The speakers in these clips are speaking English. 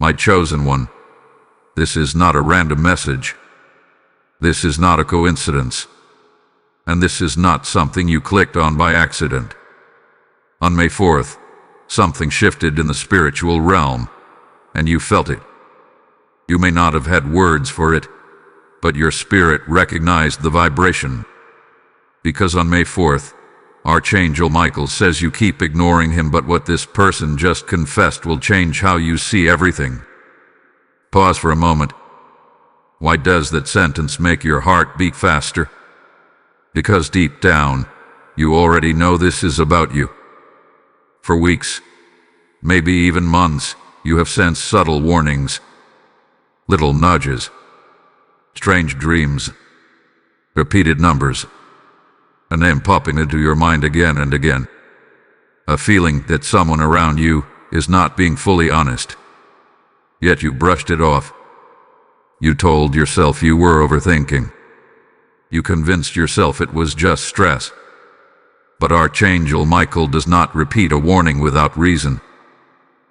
My chosen one, this is not a random message. This is not a coincidence. And this is not something you clicked on by accident. On May 4th, something shifted in the spiritual realm, and you felt it. You may not have had words for it, but your spirit recognized the vibration. Because on May 4th, Archangel Michael says you keep ignoring him, but what this person just confessed will change how you see everything. Pause for a moment. Why does that sentence make your heart beat faster? Because deep down, you already know this is about you. For weeks, maybe even months, you have sensed subtle warnings, little nudges, strange dreams, repeated numbers, a name popping into your mind again and again. A feeling that someone around you is not being fully honest. Yet you brushed it off. You told yourself you were overthinking. You convinced yourself it was just stress. But Archangel Michael does not repeat a warning without reason.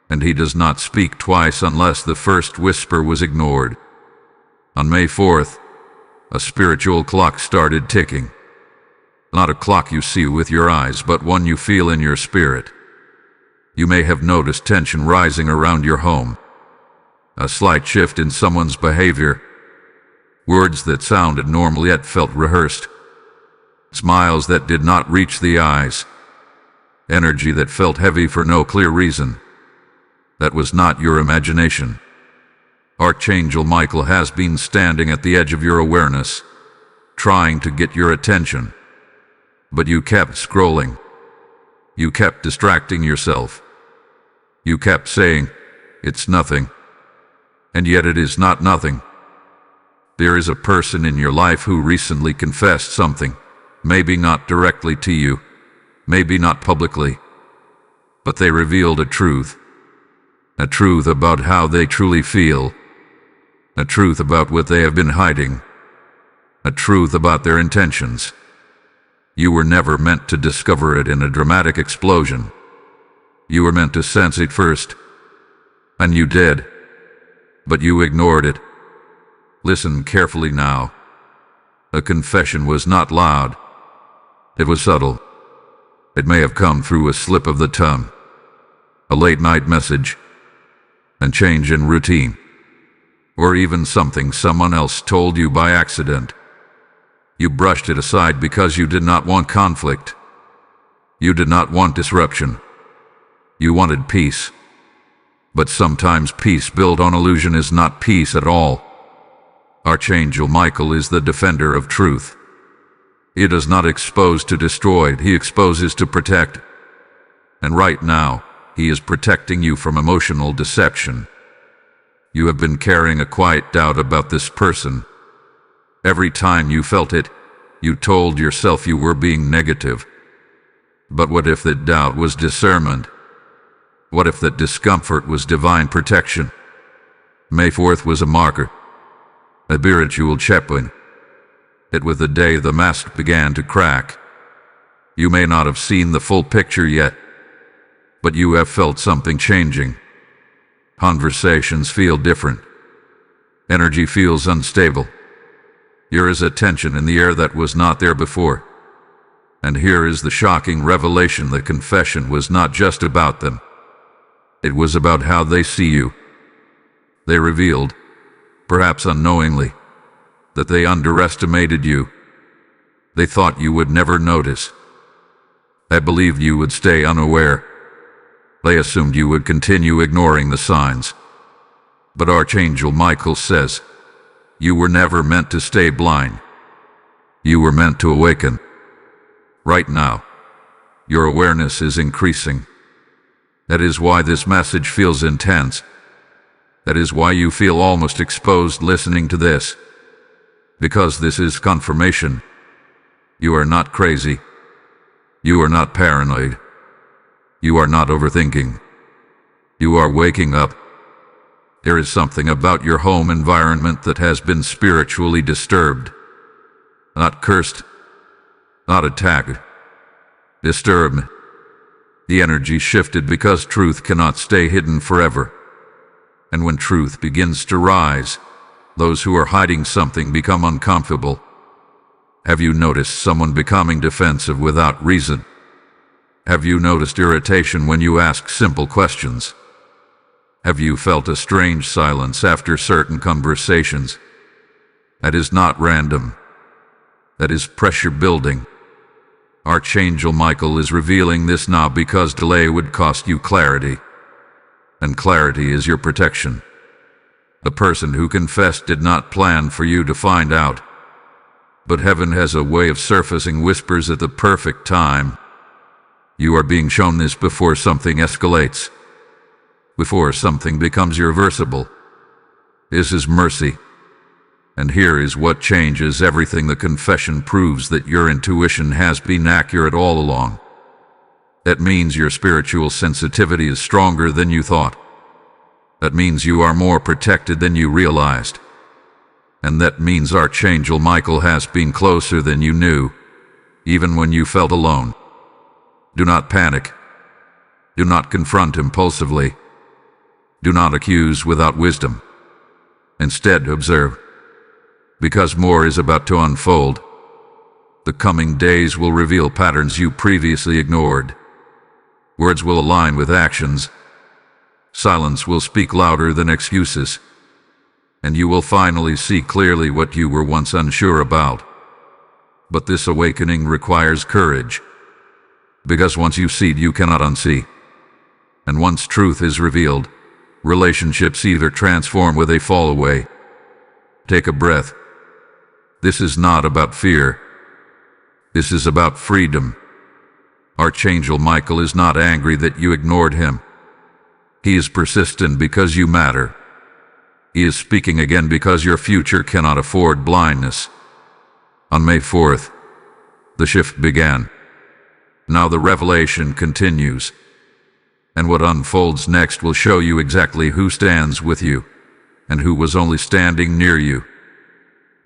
And he does not speak twice unless the first whisper was ignored. On May 4th, a spiritual clock started ticking. Not a clock you see with your eyes, but one you feel in your spirit. You may have noticed tension rising around your home. A slight shift in someone's behavior. Words that sounded normal yet felt rehearsed. Smiles that did not reach the eyes. Energy that felt heavy for no clear reason. That was not your imagination. Archangel Michael has been standing at the edge of your awareness, trying to get your attention. But you kept scrolling. You kept distracting yourself. You kept saying, "It's nothing." And yet it is not nothing. There is a person in your life who recently confessed something, maybe not directly to you, maybe not publicly, but they revealed a truth about how they truly feel, a truth about what they have been hiding, a truth about their intentions. You were never meant to discover it in a dramatic explosion. You were meant to sense it first, and you did, but you ignored it. Listen carefully now. A confession was not loud. It was subtle. It may have come through a slip of the tongue, a late-night message, a change in routine, or even something someone else told you by accident. You brushed it aside because you did not want conflict. You did not want disruption. You wanted peace. But sometimes peace built on illusion is not peace at all. Archangel Michael is the defender of truth. He does not expose to destroy, he exposes to protect. And right now, he is protecting you from emotional deception. You have been carrying a quiet doubt about this person. Every time you felt it, you told yourself you were being negative. But what if that doubt was discernment? What if that discomfort was divine protection? May 4th was a marker, a spiritual checkpoint. It was the day the mask began to crack. You may not have seen the full picture yet, but you have felt something changing. Conversations feel different. Energy feels unstable. There is a tension in the air that was not there before. And here is the shocking revelation: the confession was not just about them. It was about how they see you. They revealed, perhaps unknowingly, that they underestimated you. They thought you would never notice. They believed you would stay unaware. They assumed you would continue ignoring the signs. But Archangel Michael says, you were never meant to stay blind. You were meant to awaken. Right now, your awareness is increasing. That is why this message feels intense. That is why you feel almost exposed listening to this. Because this is confirmation. You are not crazy. You are not paranoid. You are not overthinking. You are waking up. There is something about your home environment that has been spiritually disturbed. Not cursed, not attacked. Disturbed. The energy shifted because truth cannot stay hidden forever. And when truth begins to rise, those who are hiding something become uncomfortable. Have you noticed someone becoming defensive without reason? Have you noticed irritation when you ask simple questions? Have you felt a strange silence after certain conversations? That is not random. That is pressure building. Archangel Michael is revealing this now because delay would cost you clarity. And clarity is your protection. The person who confessed did not plan for you to find out. But heaven has a way of surfacing whispers at the perfect time. You are being shown this before something escalates, before something becomes irreversible. This is mercy. And here is what changes everything. The confession proves that your intuition has been accurate all along. That means your spiritual sensitivity is stronger than you thought. That means you are more protected than you realized. And that means Archangel Michael has been closer than you knew, even when you felt alone. Do not panic. Do not confront impulsively. Do not accuse without wisdom. Instead, observe. Because more is about to unfold. The coming days will reveal patterns you previously ignored. Words will align with actions. Silence will speak louder than excuses. And you will finally see clearly what you were once unsure about. But this awakening requires courage. Because once you see, you cannot unsee. And once truth is revealed, relationships either transform or they fall away. Take a breath. This is not about fear. This is about freedom. Archangel Michael is not angry that you ignored him. He is persistent because you matter. He is speaking again because your future cannot afford blindness. On May 4th, the shift began. Now the revelation continues. And what unfolds next will show you exactly who stands with you and who was only standing near you.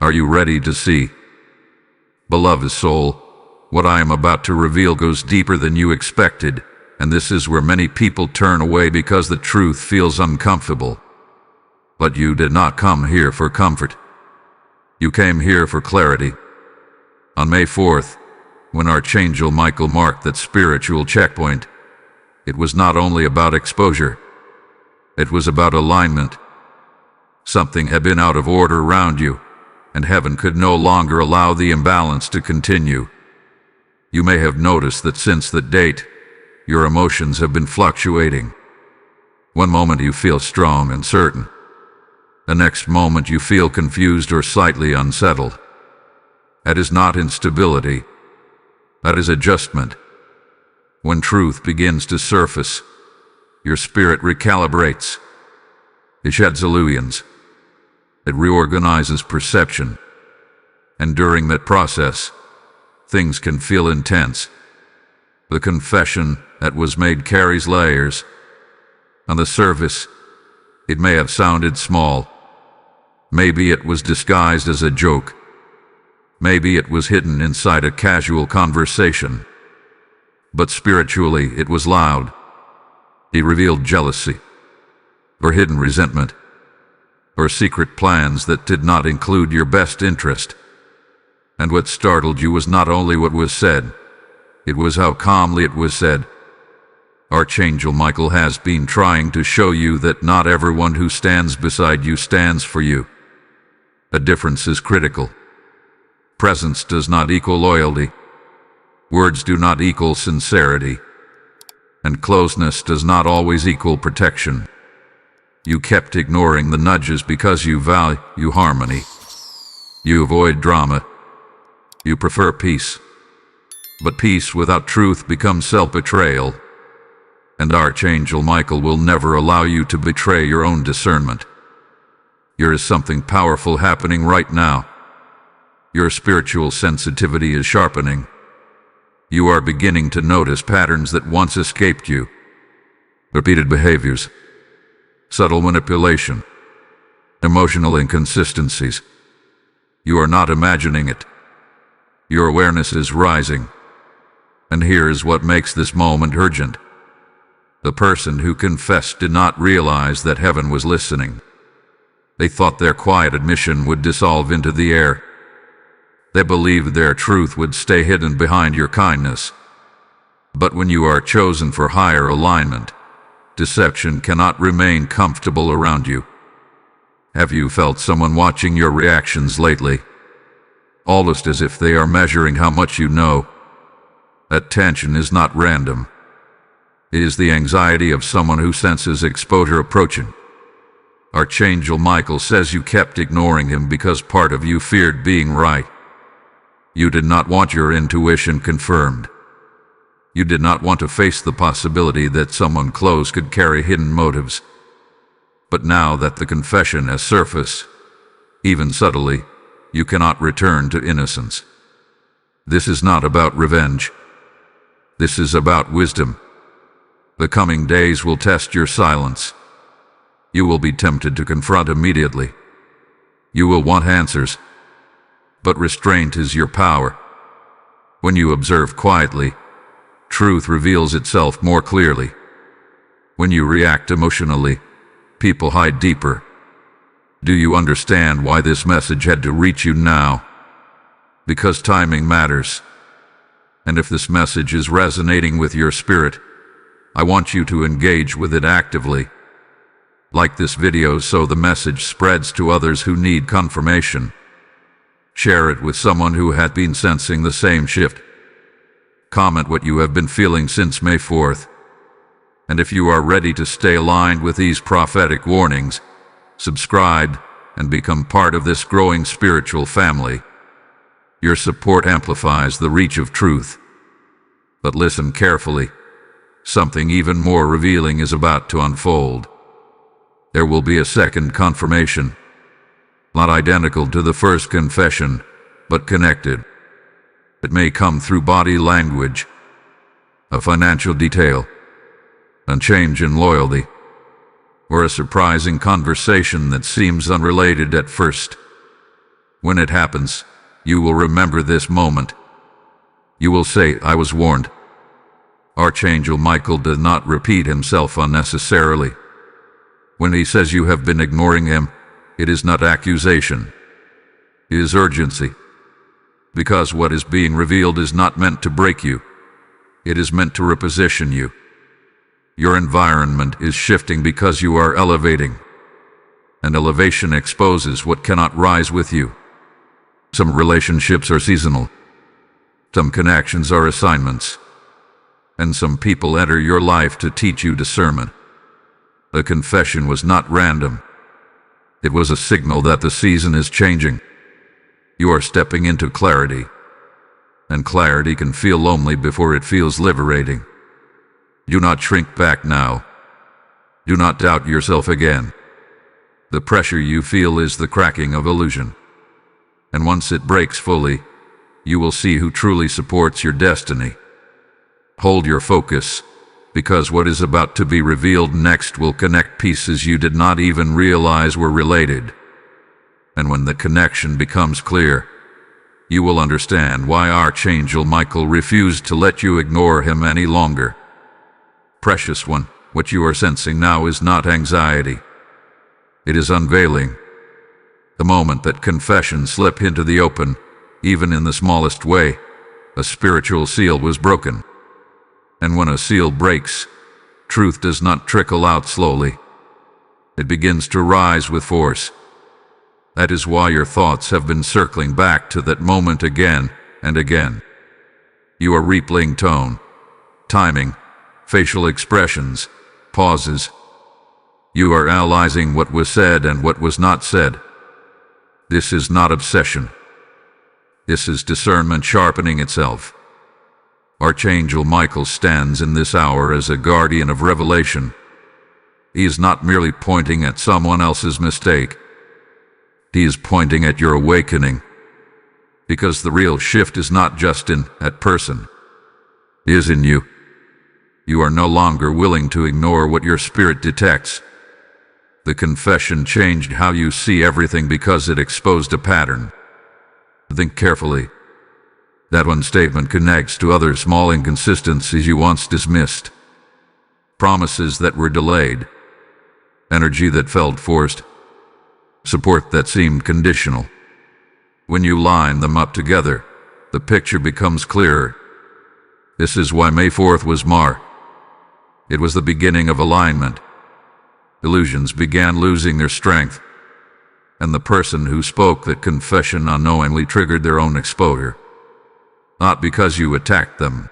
Are you ready to see? Beloved soul, what I am about to reveal goes deeper than you expected, and this is where many people turn away because the truth feels uncomfortable. But you did not come here for comfort. You came here for clarity. On May 4th, when Archangel Michael marked that spiritual checkpoint, it was not only about exposure. It was about alignment. Something had been out of order around you, and heaven could no longer allow the imbalance to continue. You may have noticed that since that date, your emotions have been fluctuating. One moment you feel strong and certain. The next moment you feel confused or slightly unsettled. That is not instability. That is adjustment. When truth begins to surface, your spirit recalibrates. It sheds illusions. It reorganizes perception. And during that process, things can feel intense. The confession that was made carries layers. On the surface, it may have sounded small. Maybe it was disguised as a joke. Maybe it was hidden inside a casual conversation. But spiritually, it was loud. It revealed jealousy, or hidden resentment, or secret plans that did not include your best interest. And what startled you was not only what was said, it was how calmly it was said. Archangel Michael has been trying to show you that not everyone who stands beside you stands for you. A difference is critical. Presence does not equal loyalty. Words do not equal sincerity. And closeness does not always equal protection. You kept ignoring the nudges because you value harmony. You avoid drama. You prefer peace. But peace without truth becomes self-betrayal. And Archangel Michael will never allow you to betray your own discernment. There is something powerful happening right now. Your spiritual sensitivity is sharpening. You are beginning to notice patterns that once escaped you. Repeated behaviors, subtle manipulation, emotional inconsistencies. You are not imagining it. Your awareness is rising. And here is what makes this moment urgent. The person who confessed did not realize that heaven was listening. They thought their quiet admission would dissolve into the air. They believed their truth would stay hidden behind your kindness. But when you are chosen for higher alignment, deception cannot remain comfortable around you. Have you felt someone watching your reactions lately? Almost as if they are measuring how much you know. That tension is not random. It is the anxiety of someone who senses exposure approaching. Archangel Michael says you kept ignoring him because part of you feared being right. You did not want your intuition confirmed. You did not want to face the possibility that someone close could carry hidden motives. But now that the confession has surfaced, even subtly, you cannot return to innocence. This is not about revenge. This is about wisdom. The coming days will test your silence. You will be tempted to confront immediately. You will want answers. But restraint is your power. When you observe quietly, truth reveals itself more clearly. When you react emotionally, people hide deeper. Do you understand why this message had to reach you now? Because timing matters. And if this message is resonating with your spirit, I want you to engage with it actively. Like this video so the message spreads to others who need confirmation. Share it with someone who had been sensing the same shift. Comment what you have been feeling since May 4th. And if you are ready to stay aligned with these prophetic warnings, subscribe and become part of this growing spiritual family. Your support amplifies the reach of truth. But listen carefully. Something even more revealing is about to unfold. There will be a second confirmation, not identical to the first confession, but connected. It may come through body language, a financial detail, a change in loyalty, or a surprising conversation that seems unrelated at first. When it happens, you will remember this moment. You will say, "I was warned." Archangel Michael did not repeat himself unnecessarily. When he says you have been ignoring him, it is not accusation. It is urgency. Because what is being revealed is not meant to break you. It is meant to reposition you. Your environment is shifting because you are elevating. And elevation exposes what cannot rise with you. Some relationships are seasonal. Some connections are assignments. And some people enter your life to teach you discernment. The confession was not random. It was a signal that the season is changing. You are stepping into clarity. And clarity can feel lonely before it feels liberating. Do not shrink back now. Do not doubt yourself again. The pressure you feel is the cracking of illusion. And once it breaks fully, you will see who truly supports your destiny. Hold your focus, because what is about to be revealed next will connect pieces you did not even realize were related. And when the connection becomes clear, you will understand why Archangel Michael refused to let you ignore him any longer. Precious one, what you are sensing now is not anxiety. It is unveiling. The moment that confessions slip into the open, even in the smallest way, a spiritual seal was broken. And when a seal breaks, truth does not trickle out slowly. It begins to rise with force. That is why your thoughts have been circling back to that moment again and again. You are replaying tone, timing, facial expressions, pauses. You are analyzing what was said and what was not said. This is not obsession. This is discernment sharpening itself. Archangel Michael stands in this hour as a guardian of revelation. He is not merely pointing at someone else's mistake. He is pointing at your awakening. Because the real shift is not just in that person. It is in you. You are no longer willing to ignore what your spirit detects. The confession changed how you see everything because it exposed a pattern. Think carefully. That one statement connects to other small inconsistencies you once dismissed. promises that were delayed, energy that felt forced, support that seemed conditional. When you line them up together, the picture becomes clearer. This is why May 4th was Mar. It was the beginning of alignment. Illusions began losing their strength, and the person who spoke that confession unknowingly triggered their own exposure. Not because you attacked them,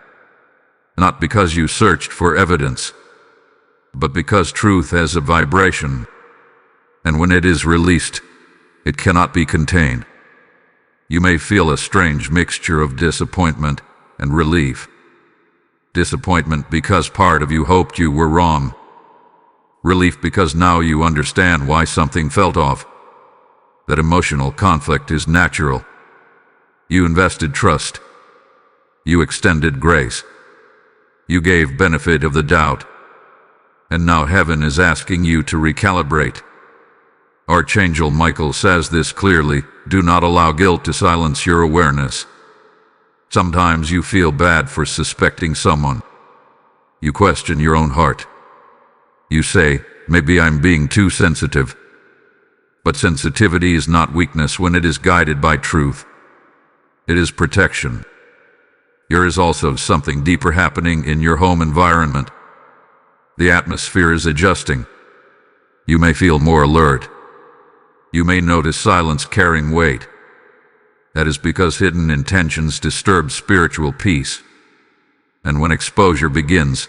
not because you searched for evidence, but because truth has a vibration, and when it is released, it cannot be contained. You may feel a strange mixture of disappointment and relief. Disappointment because part of you hoped you were wrong. Relief because now you understand why something felt off. That emotional conflict is natural. You invested trust. You extended grace. You gave benefit of the doubt. And now heaven is asking you to recalibrate. Archangel Michael says this clearly: do not allow guilt to silence your awareness. Sometimes you feel bad for suspecting someone. You question your own heart. You say, maybe I'm being too sensitive. But sensitivity is not weakness when it is guided by truth. It is protection. There is also something deeper happening in your home environment. The atmosphere is adjusting. You may feel more alert. You may notice silence carrying weight. That is because hidden intentions disturb spiritual peace. And when exposure begins,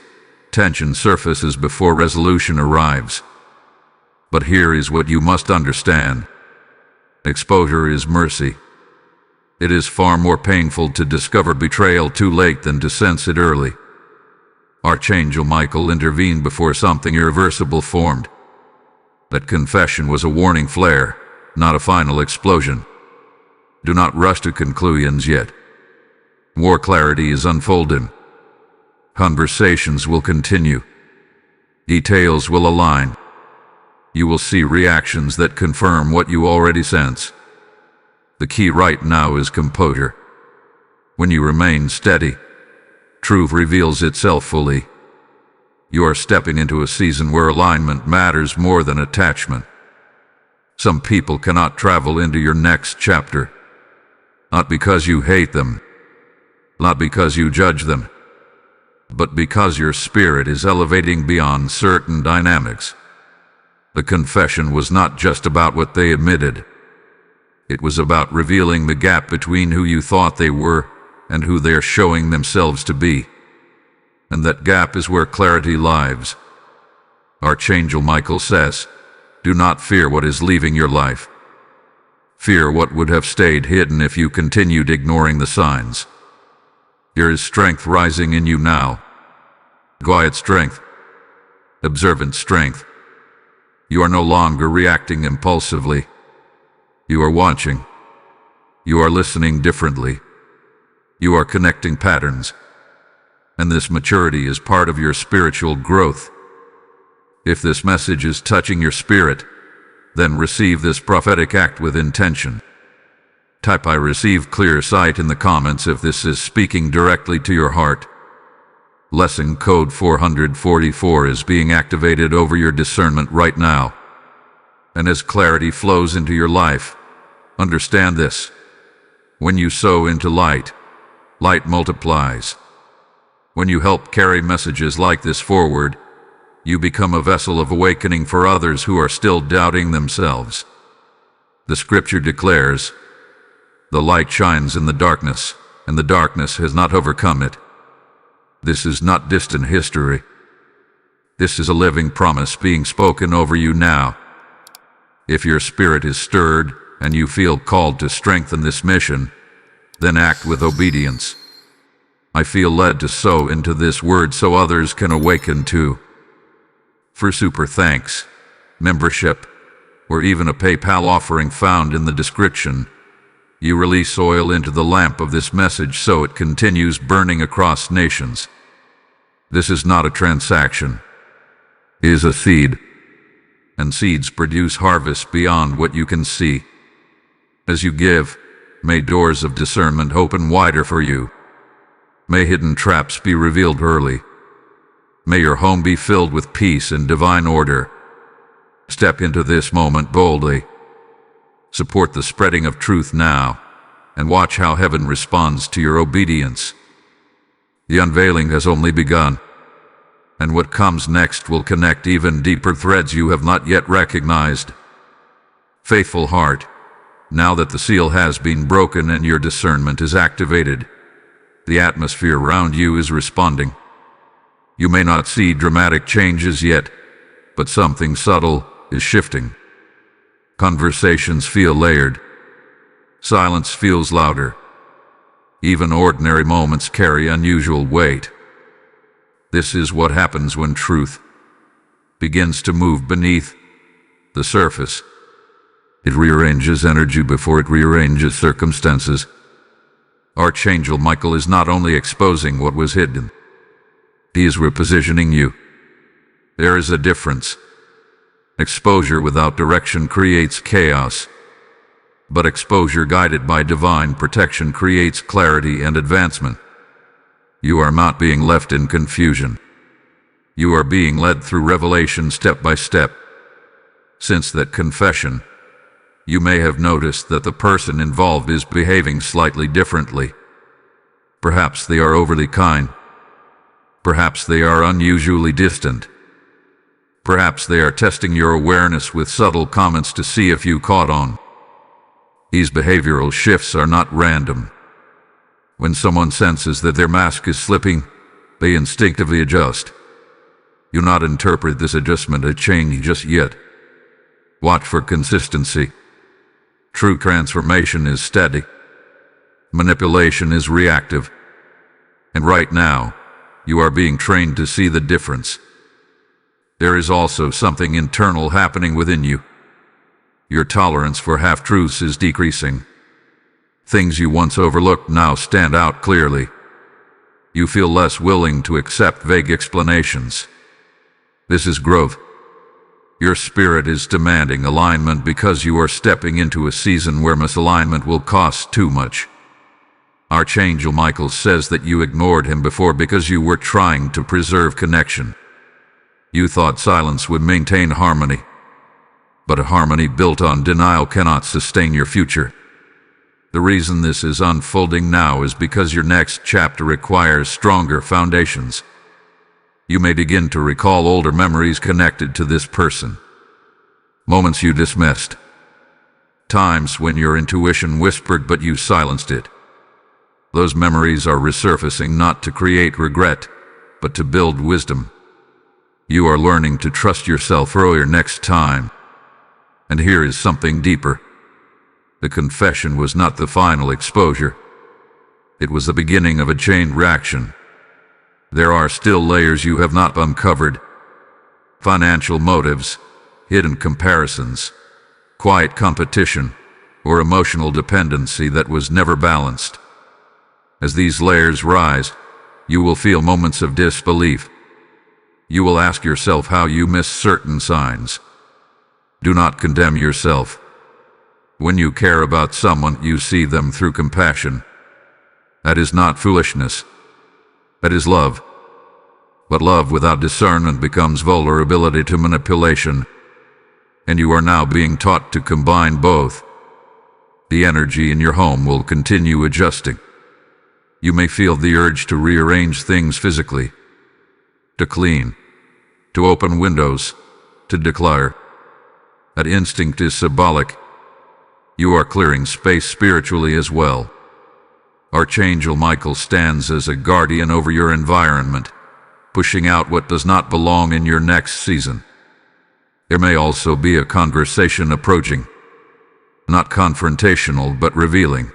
tension surfaces before resolution arrives. But here is what you must understand. Exposure is mercy. It is far more painful to discover betrayal too late than to sense it early. Archangel Michael intervened before something irreversible formed. That confession was a warning flare, not a final explosion. Do not rush to conclusions yet. More clarity is unfolding. Conversations will continue. Details will align. You will see reactions that confirm what you already sense. The key right now is composure. When you remain steady, truth reveals itself fully. You are stepping into a season where alignment matters more than attachment. Some people cannot travel into your next chapter. Not because you hate them, not because you judge them, but because your spirit is elevating beyond certain dynamics. The confession was not just about what they admitted. It was about revealing the gap between who you thought they were and who they are showing themselves to be. And that gap is where clarity lives. Archangel Michael says, do not fear what is leaving your life. Fear what would have stayed hidden if you continued ignoring the signs. There is strength rising in you now. Quiet strength. Observant strength. You are no longer reacting impulsively. You are watching. You are listening differently. You are connecting patterns. And this maturity is part of your spiritual growth. If this message is touching your spirit, then receive this prophetic act with intention. Type "I receive clear sight" in the comments if this is speaking directly to your heart. Lesson code 444 is being activated over your discernment right now. And as clarity flows into your life, understand this. When you sow into light, light multiplies. When you help carry messages like this forward, you become a vessel of awakening for others who are still doubting themselves. The scripture declares, "The light shines in the darkness, and the darkness has not overcome it." This is not distant history. This is a living promise being spoken over you now. If your spirit is stirred and you feel called to strengthen this mission, then act with obedience. I feel led to sow into this word so others can awaken too. For super thanks, membership, or even a PayPal offering found in the description, you release oil into the lamp of this message so it continues burning across nations. This is not a transaction. It is a seed. And seeds produce harvest beyond what you can see. As you give, may doors of discernment open wider for you. May hidden traps be revealed early. May your home be filled with peace and divine order. Step into this moment boldly. Support the spreading of truth now, and watch how heaven responds to your obedience. The unveiling has only begun, and what comes next will connect even deeper threads you have not yet recognized. Faithful heart, now that the seal has been broken and your discernment is activated, the atmosphere around you is responding. You may not see dramatic changes yet, but something subtle is shifting. Conversations feel layered. Silence feels louder. Even ordinary moments carry unusual weight. This is what happens when truth begins to move beneath the surface. It rearranges energy before it rearranges circumstances. Archangel Michael is not only exposing what was hidden, he is repositioning you. There is a difference. Exposure without direction creates chaos, but exposure guided by divine protection creates clarity and advancement. You are not being left in confusion. You are being led through revelation step by step. Since that confession, you may have noticed that the person involved is behaving slightly differently. Perhaps they are overly kind. Perhaps they are unusually distant. Perhaps they are testing your awareness with subtle comments to see if you caught on. These behavioral shifts are not random. When someone senses that their mask is slipping, they instinctively adjust. Do not interpret this adjustment as change just yet. Watch for consistency. True transformation is steady. Manipulation is reactive. And right now, you are being trained to see the difference. There is also something internal happening within you. Your tolerance for half-truths is decreasing. Things you once overlooked now stand out clearly. You feel less willing to accept vague explanations. This is growth. Your spirit is demanding alignment because you are stepping into a season where misalignment will cost too much. Archangel Michael says that you ignored him before because you were trying to preserve connection. You thought silence would maintain harmony, but a harmony built on denial cannot sustain your future. The reason this is unfolding now is because your next chapter requires stronger foundations. You may begin to recall older memories connected to this person. Moments you dismissed. Times when your intuition whispered but you silenced it. Those memories are resurfacing not to create regret, but to build wisdom. You are learning to trust yourself earlier next time. And here is something deeper. The confession was not the final exposure. It was the beginning of a chain reaction. There are still layers you have not uncovered. Financial motives, hidden comparisons, quiet competition, or emotional dependency that was never balanced. As these layers rise, you will feel moments of disbelief. You will ask yourself how you miss certain signs. Do not condemn yourself. When you care about someone, you see them through compassion. That is not foolishness. That is love. But love without discernment becomes vulnerability to manipulation. And you are now being taught to combine both. The energy in your home will continue adjusting. You may feel the urge to rearrange things physically, to clean, to open windows, to declare. That instinct is symbolic. You are clearing space spiritually as well. Archangel Michael stands as a guardian over your environment, pushing out what does not belong in your next season. There may also be a conversation approaching, not confrontational but revealing.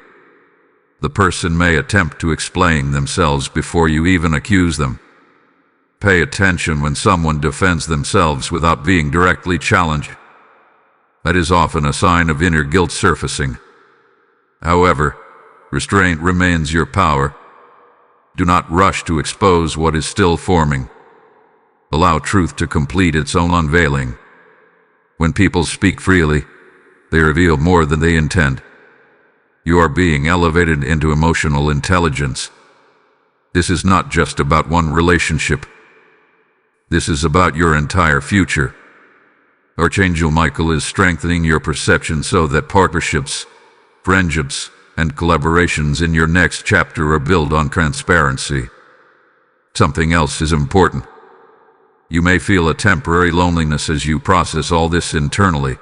The person may attempt to explain themselves before you even accuse them. Pay attention when someone defends themselves without being directly challenged. That is often a sign of inner guilt surfacing. However, restraint remains your power. Do not rush to expose what is still forming. Allow truth to complete its own unveiling. When people speak freely, they reveal more than they intend. You are being elevated into emotional intelligence. This is not just about one relationship. This is about your entire future. Archangel Michael is strengthening your perception so that partnerships, friendships, and collaborations in your next chapter are built on transparency. Something else is important. You may feel a temporary loneliness as you process all this internally,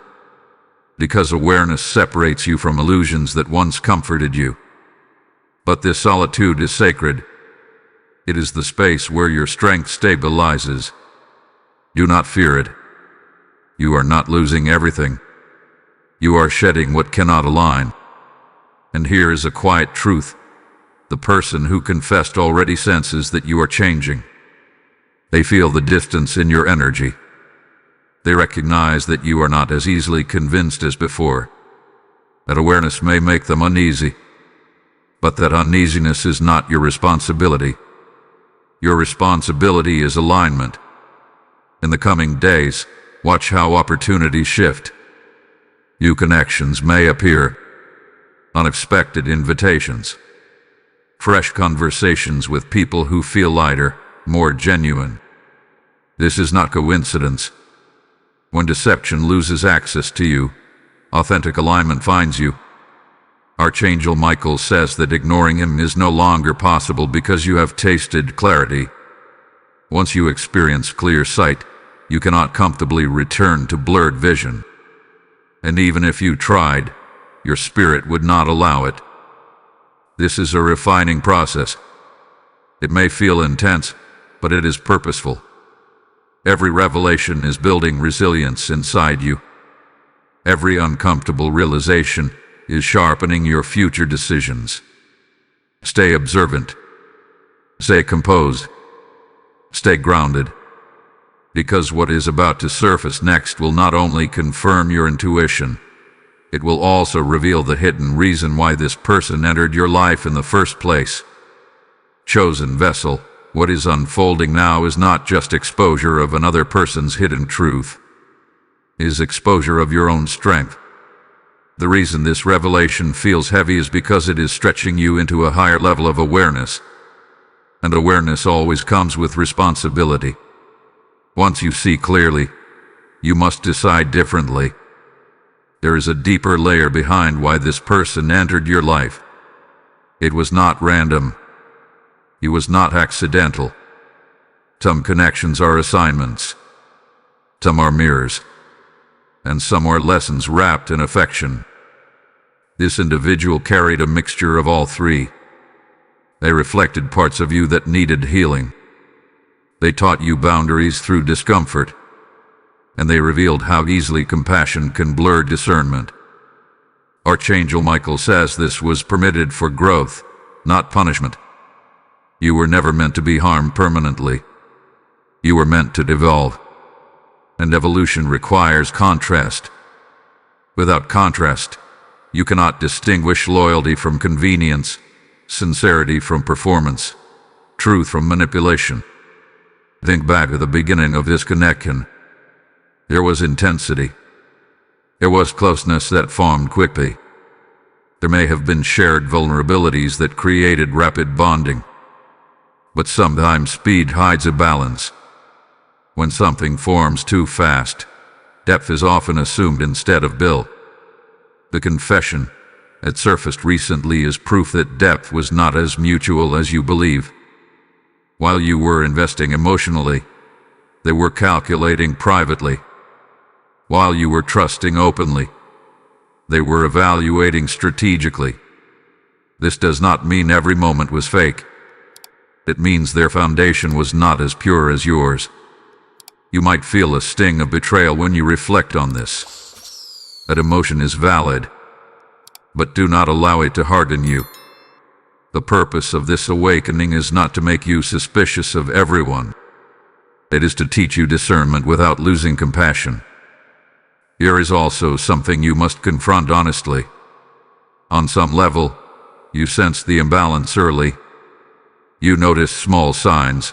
because awareness separates you from illusions that once comforted you. But this solitude is sacred. It is the space where your strength stabilizes. Do not fear it. You are not losing everything. You are shedding what cannot align. And here is a quiet truth. The person who confessed already senses that you are changing. They feel the distance in your energy. They recognize that you are not as easily convinced as before. That awareness may make them uneasy, but that uneasiness is not your responsibility. Your responsibility is alignment. In the coming days, watch how opportunities shift. New connections may appear, unexpected invitations, fresh conversations with people who feel lighter, more genuine. This is not coincidence. When deception loses access to you, authentic alignment finds you. Archangel Michael says that ignoring him is no longer possible because you have tasted clarity. Once you experience clear sight, you cannot comfortably return to blurred vision. And even if you tried, your spirit would not allow it. This is a refining process. It may feel intense, but it is purposeful. Every revelation is building resilience inside you. Every uncomfortable realization is sharpening your future decisions. Stay observant. Stay composed. Stay grounded. Because what is about to surface next will not only confirm your intuition, it will also reveal the hidden reason why this person entered your life in the first place. Chosen vessel, what is unfolding now is not just exposure of another person's hidden truth. It is exposure of your own strength. The reason this revelation feels heavy is because it is stretching you into a higher level of awareness. And awareness always comes with responsibility. Once you see clearly, you must decide differently. There is a deeper layer behind why this person entered your life. It was not random. It was not accidental. Some connections are assignments. Some are mirrors. And some are lessons wrapped in affection. This individual carried a mixture of all three. They reflected parts of you that needed healing. They taught you boundaries through discomfort. And they revealed how easily compassion can blur discernment. Archangel Michael says this was permitted for growth, not punishment. You were never meant to be harmed permanently. You were meant to evolve. And evolution requires contrast. Without contrast, you cannot distinguish loyalty from convenience, sincerity from performance, truth from manipulation. Think back to the beginning of this connection. There was intensity. There was closeness that formed quickly. There may have been shared vulnerabilities that created rapid bonding. But sometimes speed hides a balance. When something forms too fast, depth is often assumed instead of built. The confession that surfaced recently is proof that depth was not as mutual as you believe. While you were investing emotionally, they were calculating privately. While you were trusting openly, they were evaluating strategically. This does not mean every moment was fake. It means their foundation was not as pure as yours. You might feel a sting of betrayal when you reflect on this. That emotion is valid, but do not allow it to harden you. The purpose of this awakening is not to make you suspicious of everyone. It is to teach you discernment without losing compassion. Here is also something you must confront honestly. On some level, you sense the imbalance early. You notice small signs,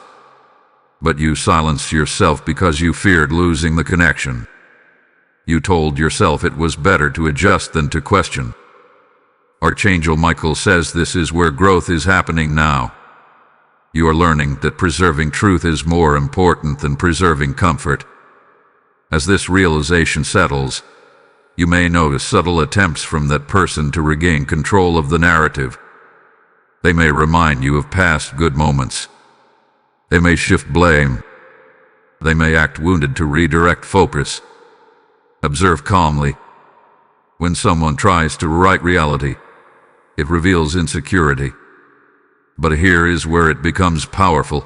but you silenced yourself because you feared losing the connection. You told yourself it was better to adjust than to question. Archangel Michael says this is where growth is happening now. You are learning that preserving truth is more important than preserving comfort. As this realization settles, you may notice subtle attempts from that person to regain control of the narrative. They may remind you of past good moments. They may shift blame. They may act wounded to redirect focus. Observe calmly. When someone tries to rewrite reality, it reveals insecurity. But here is where it becomes powerful.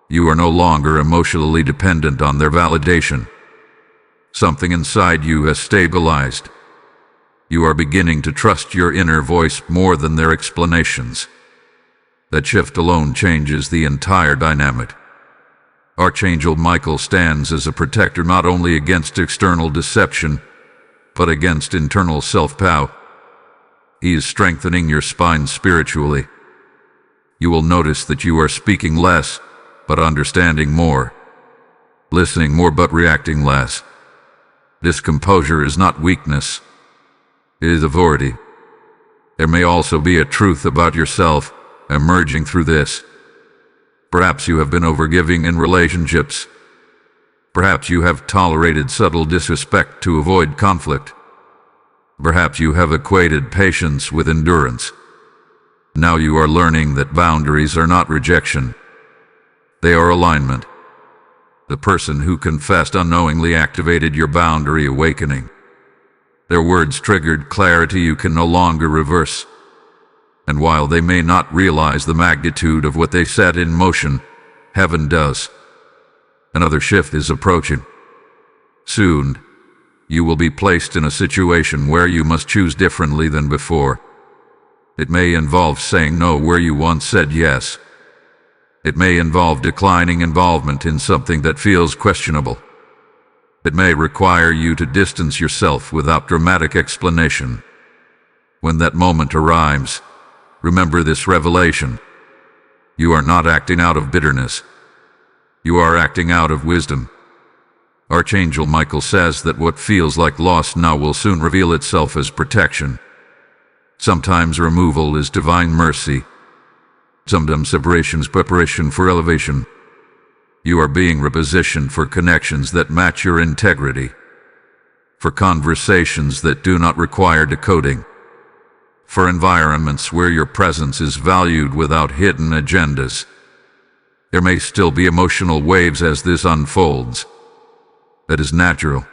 You are no longer emotionally dependent on their validation. Something inside you has stabilized. You are beginning to trust your inner voice more than their explanations. That shift alone changes the entire dynamic. Archangel Michael stands as a protector not only against external deception, but against internal self-doubt. He is strengthening your spine spiritually. You will notice that you are speaking less, but understanding more. Listening more, but reacting less. This composure is not weakness. It is authority. There may also be a truth about yourself emerging through this. Perhaps you have been overgiving in relationships. Perhaps you have tolerated subtle disrespect to avoid conflict. Perhaps you have equated patience with endurance. Now you are learning that boundaries are not rejection. They are alignment. The person who confessed unknowingly activated your boundary awakening. Their words triggered clarity you can no longer reverse. And while they may not realize the magnitude of what they set in motion, heaven does. Another shift is approaching. Soon, you will be placed in a situation where you must choose differently than before. It may involve saying no where you once said yes. It may involve declining involvement in something that feels questionable. It may require you to distance yourself without dramatic explanation. When that moment arrives, remember this revelation. You are not acting out of bitterness. You are acting out of wisdom. Archangel Michael says that what feels like loss now will soon reveal itself as protection. Sometimes removal is divine mercy. Sometimes separation is preparation for elevation. You are being repositioned for connections that match your integrity, for conversations that do not require decoding, for environments where your presence is valued without hidden agendas. There may still be emotional waves as this unfolds. That is natural.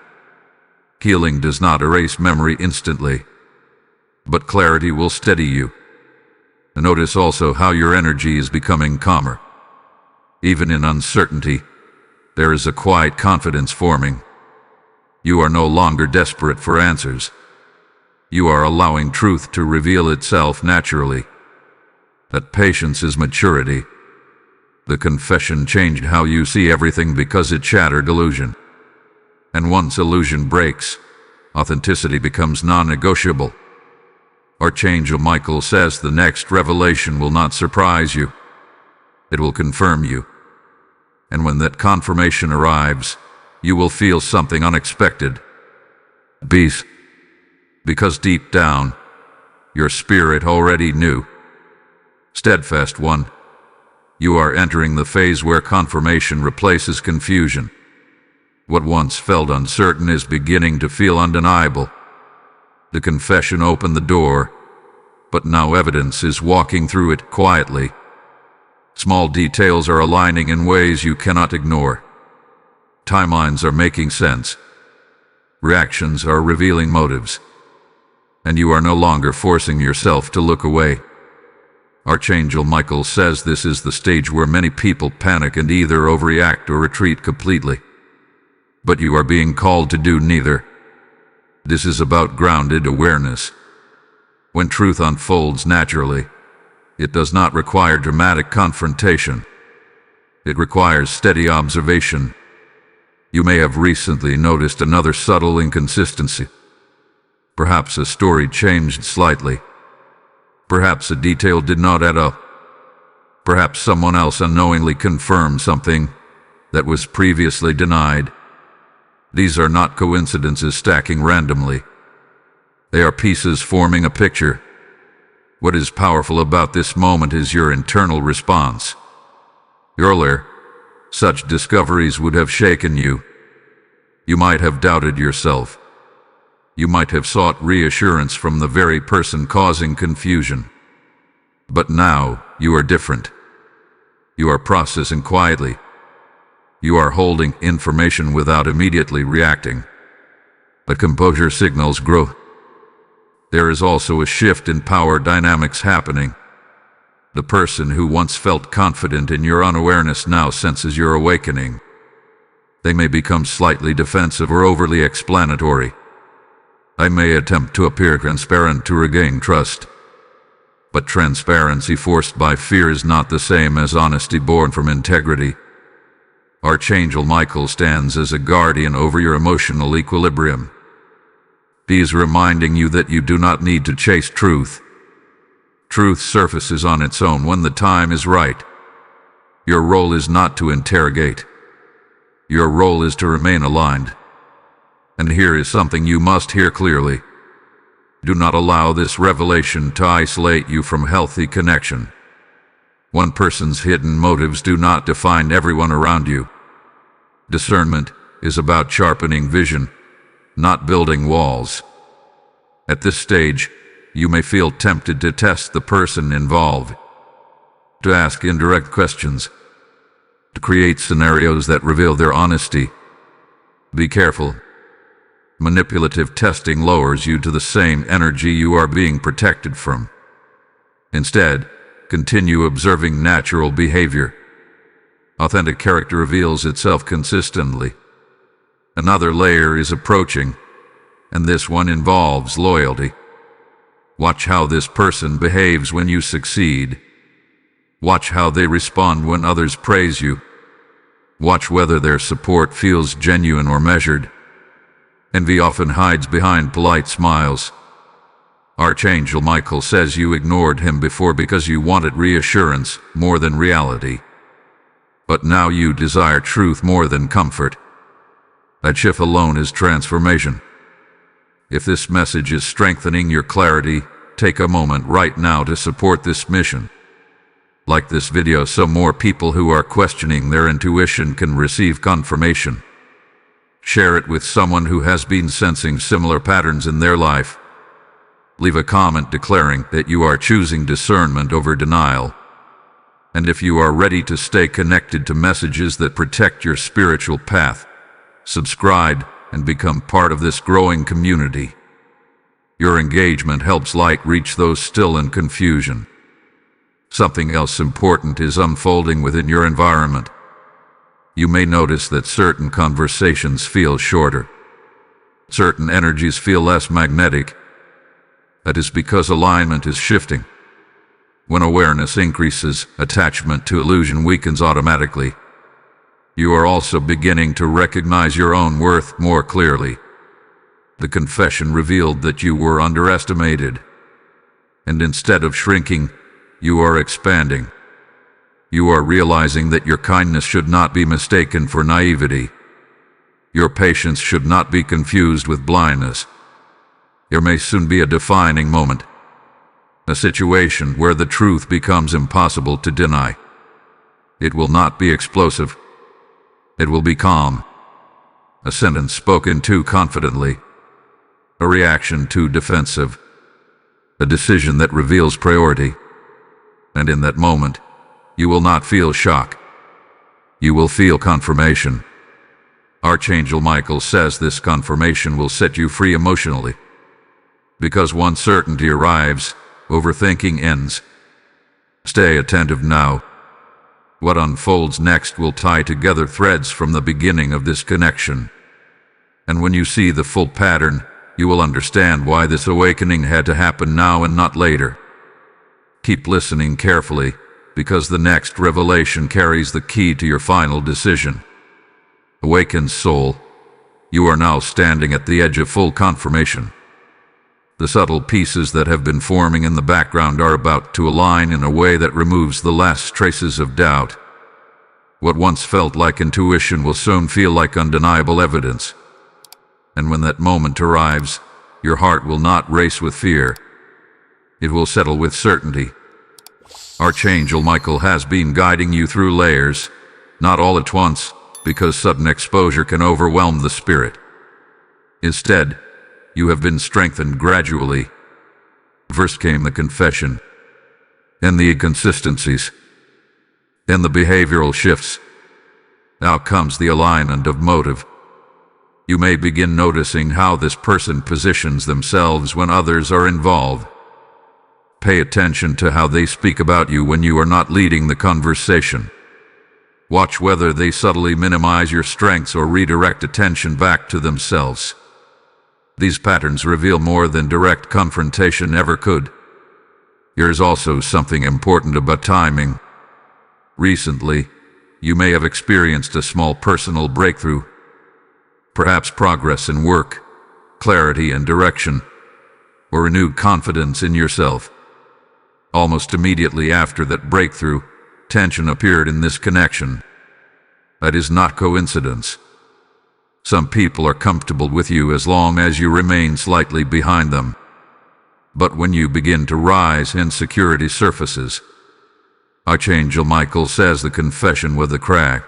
Healing does not erase memory instantly, but clarity will steady you. Notice also how your energy is becoming calmer. Even in uncertainty, there is a quiet confidence forming. You are no longer desperate for answers. You are allowing truth to reveal itself naturally. That patience is maturity. The confession changed how you see everything because it shattered illusion. And once illusion breaks, authenticity becomes non-negotiable. Archangel Michael says the next revelation will not surprise you. It will confirm you. And when that confirmation arrives, you will feel something unexpected. Peace. Because deep down, your spirit already knew. Steadfast one. You are entering the phase where confirmation replaces confusion. What once felt uncertain is beginning to feel undeniable. The confession opened the door, but now evidence is walking through it quietly. Small details are aligning in ways you cannot ignore. Timelines are making sense. Reactions are revealing motives. And you are no longer forcing yourself to look away. Archangel Michael says this is the stage where many people panic and either overreact or retreat completely. But you are being called to do neither. This is about grounded awareness. When truth unfolds naturally, it does not require dramatic confrontation. It requires steady observation. You may have recently noticed another subtle inconsistency. Perhaps a story changed slightly. Perhaps a detail did not add up. Perhaps someone else unknowingly confirmed something that was previously denied. These are not coincidences stacking randomly. They are pieces forming a picture. What is powerful about this moment is your internal response. Earlier, such discoveries would have shaken you. You might have doubted yourself. You might have sought reassurance from the very person causing confusion. But now, you are different. You are processing quietly. You are holding information without immediately reacting. The composure signals growth. There is also a shift in power dynamics happening. The person who once felt confident in your unawareness now senses your awakening. They may become slightly defensive or overly explanatory. They may attempt to appear transparent to regain trust. But transparency forced by fear is not the same as honesty born from integrity. Archangel Michael stands as a guardian over your emotional equilibrium. He is reminding you that you do not need to chase truth. Truth surfaces on its own when the time is right. Your role is not to interrogate. Your role is to remain aligned. And here is something you must hear clearly. Do not allow this revelation to isolate you from healthy connection. One person's hidden motives do not define everyone around you. Discernment is about sharpening vision, not building walls. At this stage, you may feel tempted to test the person involved, to ask indirect questions, to create scenarios that reveal their honesty. Be careful. Manipulative testing lowers you to the same energy you are being protected from. Instead, continue observing natural behavior. Authentic character reveals itself consistently. Another layer is approaching, and this one involves loyalty. Watch how this person behaves when you succeed. Watch how they respond when others praise you. Watch whether their support feels genuine or measured. Envy often hides behind polite smiles. Archangel Michael says you ignored him before because you wanted reassurance more than reality. But now you desire truth more than comfort. That shift alone is transformation. If this message is strengthening your clarity, take a moment right now to support this mission. Like this video so more people who are questioning their intuition can receive confirmation. Share it with someone who has been sensing similar patterns in their life. Leave a comment declaring that you are choosing discernment over denial. And if you are ready to stay connected to messages that protect your spiritual path, subscribe and become part of this growing community. Your engagement helps light reach those still in confusion. Something else important is unfolding within your environment. You may notice that certain conversations feel shorter. Certain energies feel less magnetic. That is because alignment is shifting. When awareness increases, attachment to illusion weakens automatically. You are also beginning to recognize your own worth more clearly. The confession revealed that you were underestimated. And instead of shrinking, you are expanding. You are realizing that your kindness should not be mistaken for naivety. Your patience should not be confused with blindness. There may soon be a defining moment. A situation where the truth becomes impossible to deny. It will not be explosive. It will be calm. A sentence spoken too confidently. A reaction too defensive. A decision that reveals priority. And in that moment, you will not feel shock. You will feel confirmation. Archangel Michael says this confirmation will set you free emotionally. Because once certainty arrives, overthinking ends. Stay attentive now. What unfolds next will tie together threads from the beginning of this connection. And when you see the full pattern, you will understand why this awakening had to happen now and not later. Keep listening carefully, because the next revelation carries the key to your final decision. Awakened soul, you are now standing at the edge of full confirmation. The subtle pieces that have been forming in the background are about to align in a way that removes the last traces of doubt. What once felt like intuition will soon feel like undeniable evidence. And when that moment arrives, your heart will not race with fear. It will settle with certainty. Archangel Michael has been guiding you through layers, not all at once, because sudden exposure can overwhelm the spirit. Instead, you have been strengthened gradually. First came the confession, and the inconsistencies, and the behavioral shifts. Now comes the alignment of motive. You may begin noticing how this person positions themselves when others are involved. Pay attention to how they speak about you when you are not leading the conversation. Watch whether they subtly minimize your strengths or redirect attention back to themselves. These patterns reveal more than direct confrontation ever could. Here's also something important about timing. Recently, you may have experienced a small personal breakthrough. Perhaps progress in work, clarity and direction, or renewed confidence in yourself. Almost immediately after that breakthrough, tension appeared in this connection. That is not coincidence. Some people are comfortable with you as long as you remain slightly behind them. But when you begin to rise, insecurity surfaces. Archangel Michael says the confession with a crack.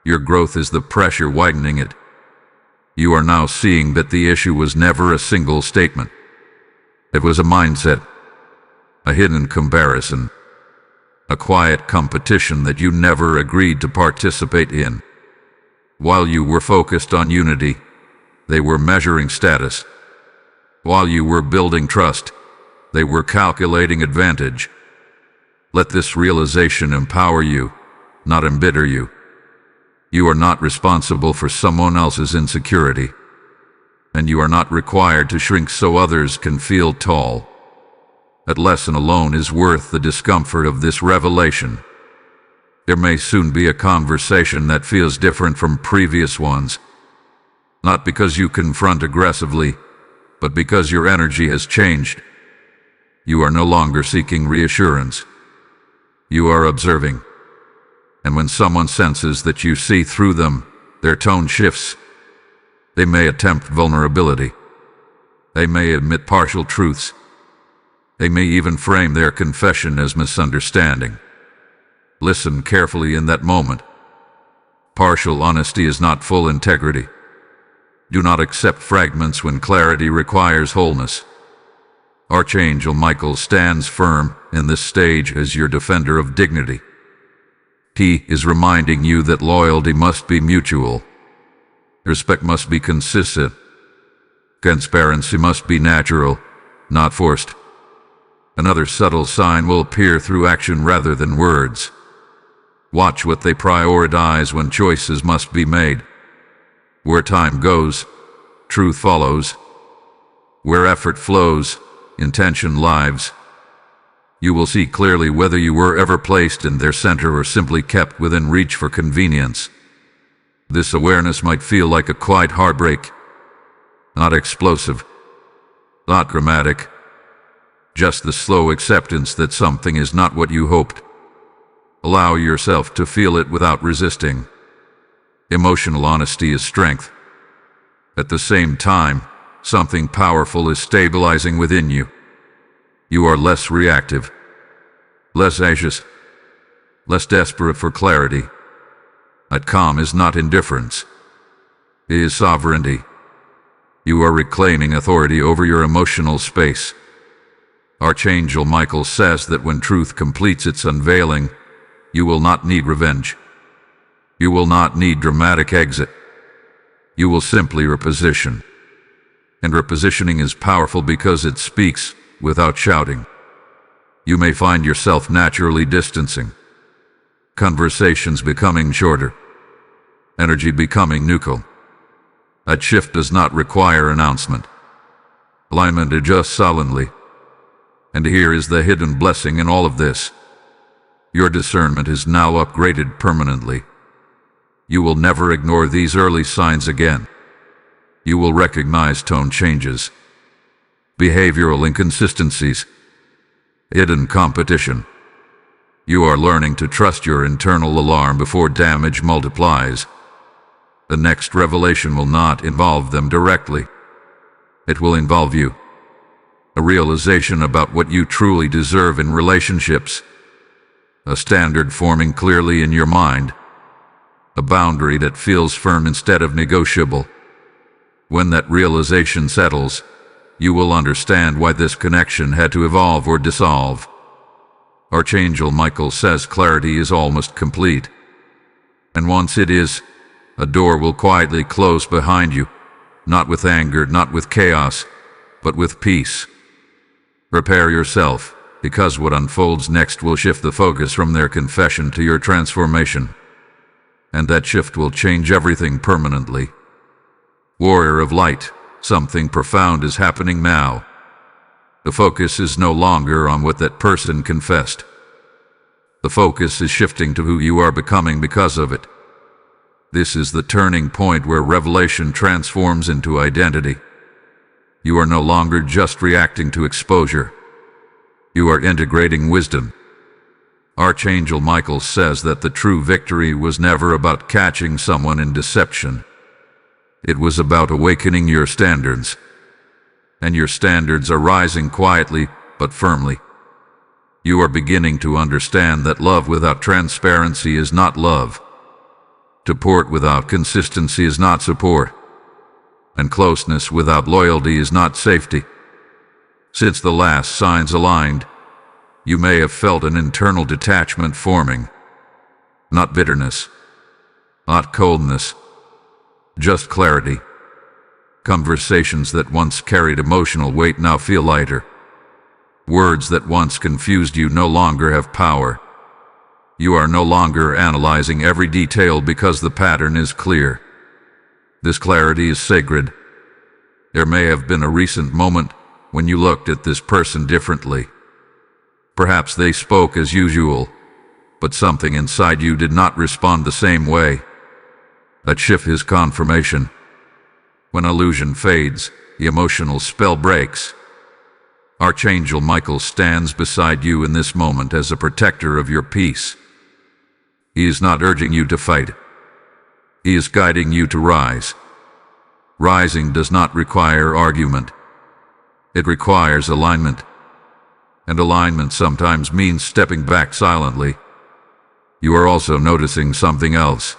Your growth is the pressure widening it. You are now seeing that the issue was never a single statement. It was a mindset, a hidden comparison, a quiet competition that you never agreed to participate in. While you were focused on unity, they were measuring status. While you were building trust, they were calculating advantage. Let this realization empower you, not embitter you. You are not responsible for someone else's insecurity, and you are not required to shrink so others can feel tall. That lesson alone is worth the discomfort of this revelation. There may soon be a conversation that feels different from previous ones, not because you confront aggressively, but because your energy has changed. You are no longer seeking reassurance. You are observing. And when someone senses that you see through them, their tone shifts. They may attempt vulnerability. They may admit partial truths. They may even frame their confession as misunderstanding. Listen carefully in that moment. Partial honesty is not full integrity. Do not accept fragments when clarity requires wholeness. Archangel Michael stands firm in this stage as your defender of dignity. He is reminding you that loyalty must be mutual. Respect must be consistent. Transparency must be natural, not forced. Another subtle sign will appear through action rather than words. Watch what they prioritize when choices must be made. Where time goes, truth follows. Where effort flows, intention lives. You will see clearly whether you were ever placed in their center or simply kept within reach for convenience. This awareness might feel like a quiet heartbreak. Not explosive, not dramatic. Just the slow acceptance that something is not what you hoped. Allow yourself to feel it without resisting. Emotional honesty is strength. At the same time, something powerful is stabilizing within you. You are less reactive, less anxious, less desperate for clarity. That calm is not indifference. It is sovereignty. You are reclaiming authority over your emotional space. Archangel Michael says that when truth completes its unveiling, you will not need revenge. You will not need dramatic exit. You will simply reposition. And repositioning is powerful because it speaks without shouting. You may find yourself naturally distancing. Conversations becoming shorter. Energy becoming neutral. That shift does not require announcement. Alignment adjusts silently. And here is the hidden blessing in all of this. Your discernment is now upgraded permanently. You will never ignore these early signs again. You will recognize tone changes, behavioral inconsistencies, hidden competition. You are learning to trust your internal alarm before damage multiplies. The next revelation will not involve them directly. It will involve you. A realization about what you truly deserve in relationships, a standard forming clearly in your mind, a boundary that feels firm instead of negotiable. When that realization settles, you will understand why this connection had to evolve or dissolve. Archangel Michael says clarity is almost complete. And once it is, a door will quietly close behind you, not with anger, not with chaos, but with peace. Prepare yourself, because what unfolds next will shift the focus from their confession to your transformation. And that shift will change everything permanently. Warrior of light, something profound is happening now. The focus is no longer on what that person confessed. The focus is shifting to who you are becoming because of it. This is the turning point where revelation transforms into identity. You are no longer just reacting to exposure. You are integrating wisdom. Archangel Michael says that the true victory was never about catching someone in deception. It was about awakening your standards. And your standards are rising quietly but firmly. You are beginning to understand that love without transparency is not love. Support without consistency is not support. And closeness without loyalty is not safety. Since the last signs aligned, you may have felt an internal detachment forming. Not bitterness, not coldness, just clarity. Conversations that once carried emotional weight now feel lighter. Words that once confused you no longer have power. You are no longer analyzing every detail because the pattern is clear. This clarity is sacred. There may have been a recent moment when you looked at this person differently. Perhaps they spoke as usual, but something inside you did not respond the same way. That shift is confirmation. When illusion fades, the emotional spell breaks. Archangel Michael stands beside you in this moment as a protector of your peace. He is not urging you to fight. He is guiding you to rise. Rising does not require argument. It requires alignment. And alignment sometimes means stepping back silently. You are also noticing something else.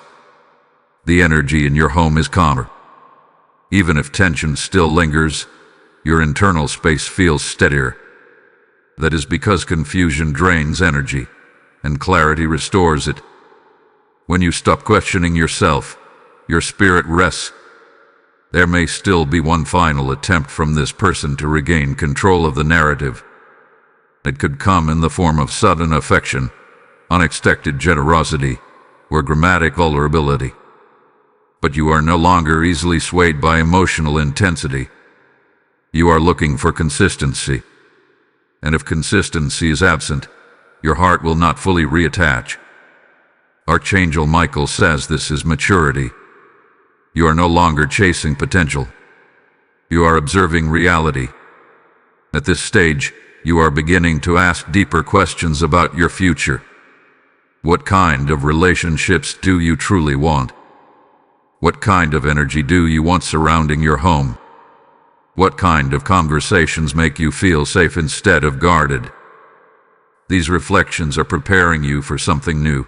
The energy in your home is calmer. Even if tension still lingers, your internal space feels steadier. That is because confusion drains energy, and clarity restores it. When you stop questioning yourself, your spirit rests. There may still be one final attempt from this person to regain control of the narrative. It could come in the form of sudden affection, unexpected generosity, or dramatic vulnerability. But you are no longer easily swayed by emotional intensity. You are looking for consistency. And if consistency is absent, your heart will not fully reattach. Archangel Michael says this is maturity. You are no longer chasing potential. You are observing reality. At this stage, you are beginning to ask deeper questions about your future. What kind of relationships do you truly want? What kind of energy do you want surrounding your home? What kind of conversations make you feel safe instead of guarded? These reflections are preparing you for something new.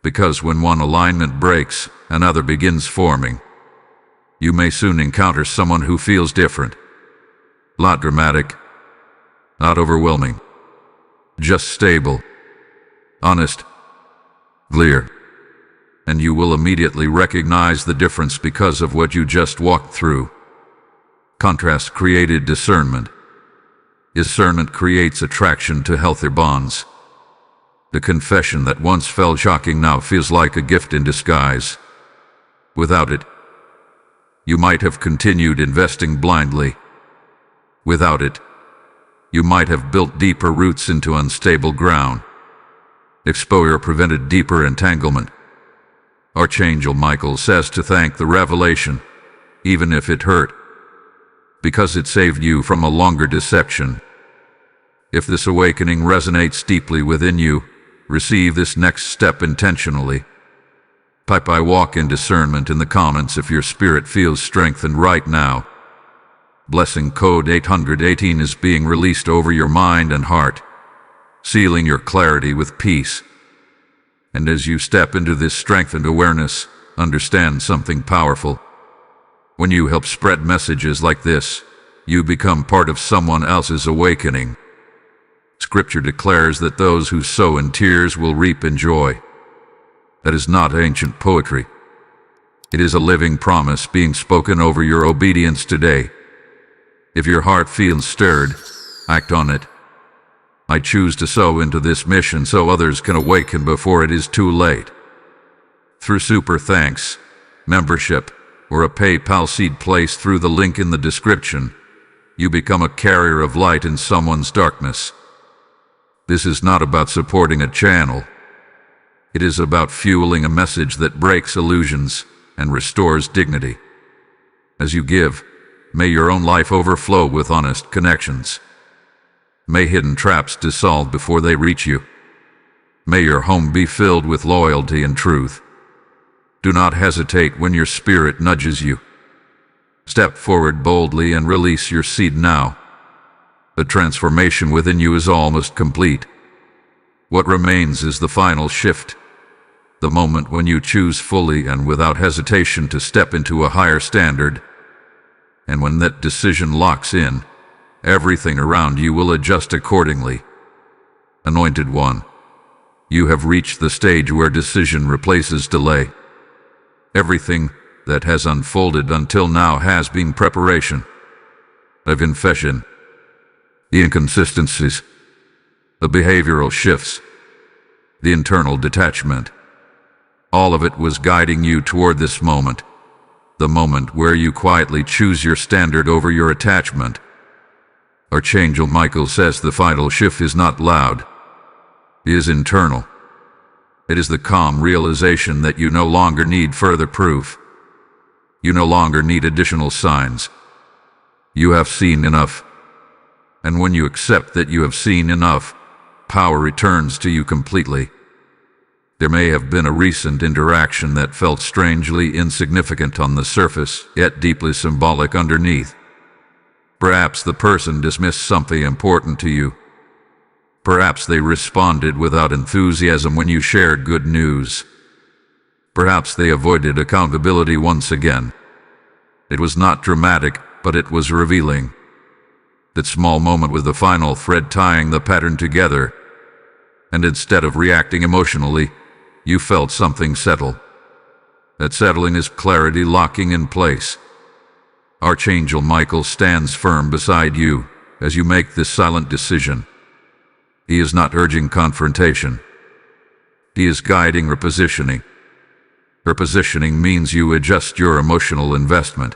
Because when one alignment breaks, another begins forming. You may soon encounter someone who feels different. Not dramatic, not overwhelming, just stable, honest, clear. And you will immediately recognize the difference because of what you just walked through. Contrast created discernment. Discernment creates attraction to healthier bonds. The confession that once felt shocking now feels like a gift in disguise. Without it, you might have continued investing blindly. Without it, you might have built deeper roots into unstable ground. Exposure prevented deeper entanglement. Archangel Michael says to thank the revelation, even if it hurt, because it saved you from a longer deception. If this awakening resonates deeply within you, receive this next step intentionally. Type "I walk in discernment" in the comments if your spirit feels strengthened right now. Blessing code 818 is being released over your mind and heart. sealing your clarity with peace. And as you step into this strengthened awareness, understand something powerful. When you help spread messages like this, you become part of someone else's awakening. Scripture declares that those who sow in tears will reap in joy. That is not ancient poetry. It is a living promise being spoken over your obedience today. If your heart feels stirred, act on it. I choose to sow into this mission so others can awaken before it is too late. Through super thanks, membership, or a PayPal seed placed through the link in the description, you become a carrier of light in someone's darkness. This is not about supporting a channel. It is about fueling a message that breaks illusions and restores dignity. As you give, may your own life overflow with honest connections. May hidden traps dissolve before they reach you. May your home be filled with loyalty and truth. Do not hesitate when your spirit nudges you. Step forward boldly and release your seed now. The transformation within you is almost complete. What remains is the final shift. The moment when you choose fully and without hesitation to step into a higher standard. And when that decision locks in, everything around you will adjust accordingly. Anointed One, you have reached the stage where decision replaces delay. Everything that has unfolded until now has been preparation, a confession, the inconsistencies, the behavioral shifts, the internal detachment. All of it was guiding you toward this moment, the moment where you quietly choose your standard over your attachment. Archangel Michael says the final shift is not loud, it is internal. It is the calm realization that you no longer need further proof. You no longer need additional signs. You have seen enough. And when you accept that you have seen enough, power returns to you completely. There may have been a recent interaction that felt strangely insignificant on the surface, yet deeply symbolic underneath. Perhaps the person dismissed something important to you. Perhaps they responded without enthusiasm when you shared good news. Perhaps they avoided accountability once again. It was not dramatic, but it was revealing. That small moment was the final thread tying the pattern together. And instead of reacting emotionally, you felt something settle. That settling is clarity locking in place. Archangel Michael stands firm beside you as you make this silent decision. He is not urging confrontation. He is guiding repositioning. Repositioning means you adjust your emotional investment.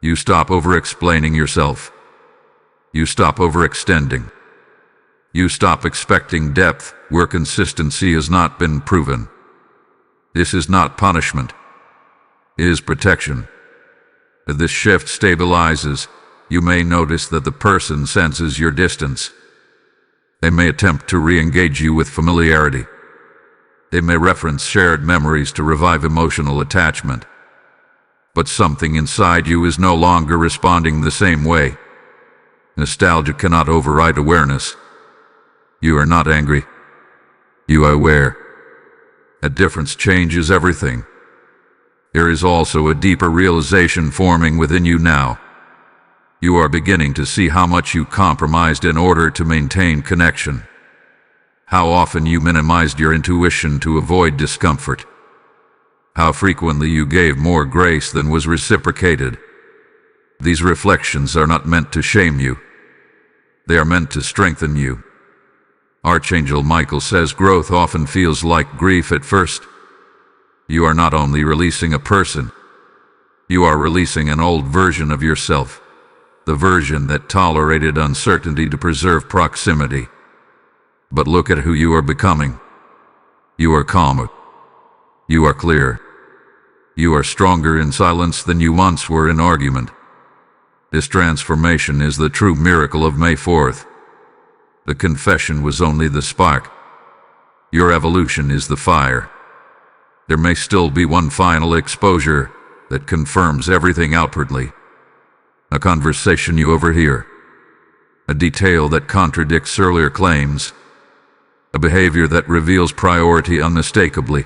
You stop over-explaining yourself. You stop overextending. You stop expecting depth where consistency has not been proven. This is not punishment. It is protection. As this shift stabilizes, you may notice that the person senses your distance. They may attempt to re-engage you with familiarity. They may reference shared memories to revive emotional attachment. But something inside you is no longer responding the same way. Nostalgia cannot override awareness. You are not angry. You are aware. A difference changes everything. There is also a deeper realization forming within you now. You are beginning to see how much you compromised in order to maintain connection. How often you minimized your intuition to avoid discomfort. How frequently you gave more grace than was reciprocated. These reflections are not meant to shame you. They are meant to strengthen you. Archangel Michael says growth often feels like grief at first. You are not only releasing a person, you are releasing an old version of yourself. The version that tolerated uncertainty to preserve proximity. But look at who you are becoming. You are calmer. You are clear. You are stronger in silence than you once were in argument. This transformation is the true miracle of May 4th. The confession was only the spark. Your evolution is the fire. There may still be one final exposure that confirms everything outwardly. A conversation you overhear. A detail that contradicts earlier claims. a behavior that reveals priority unmistakably.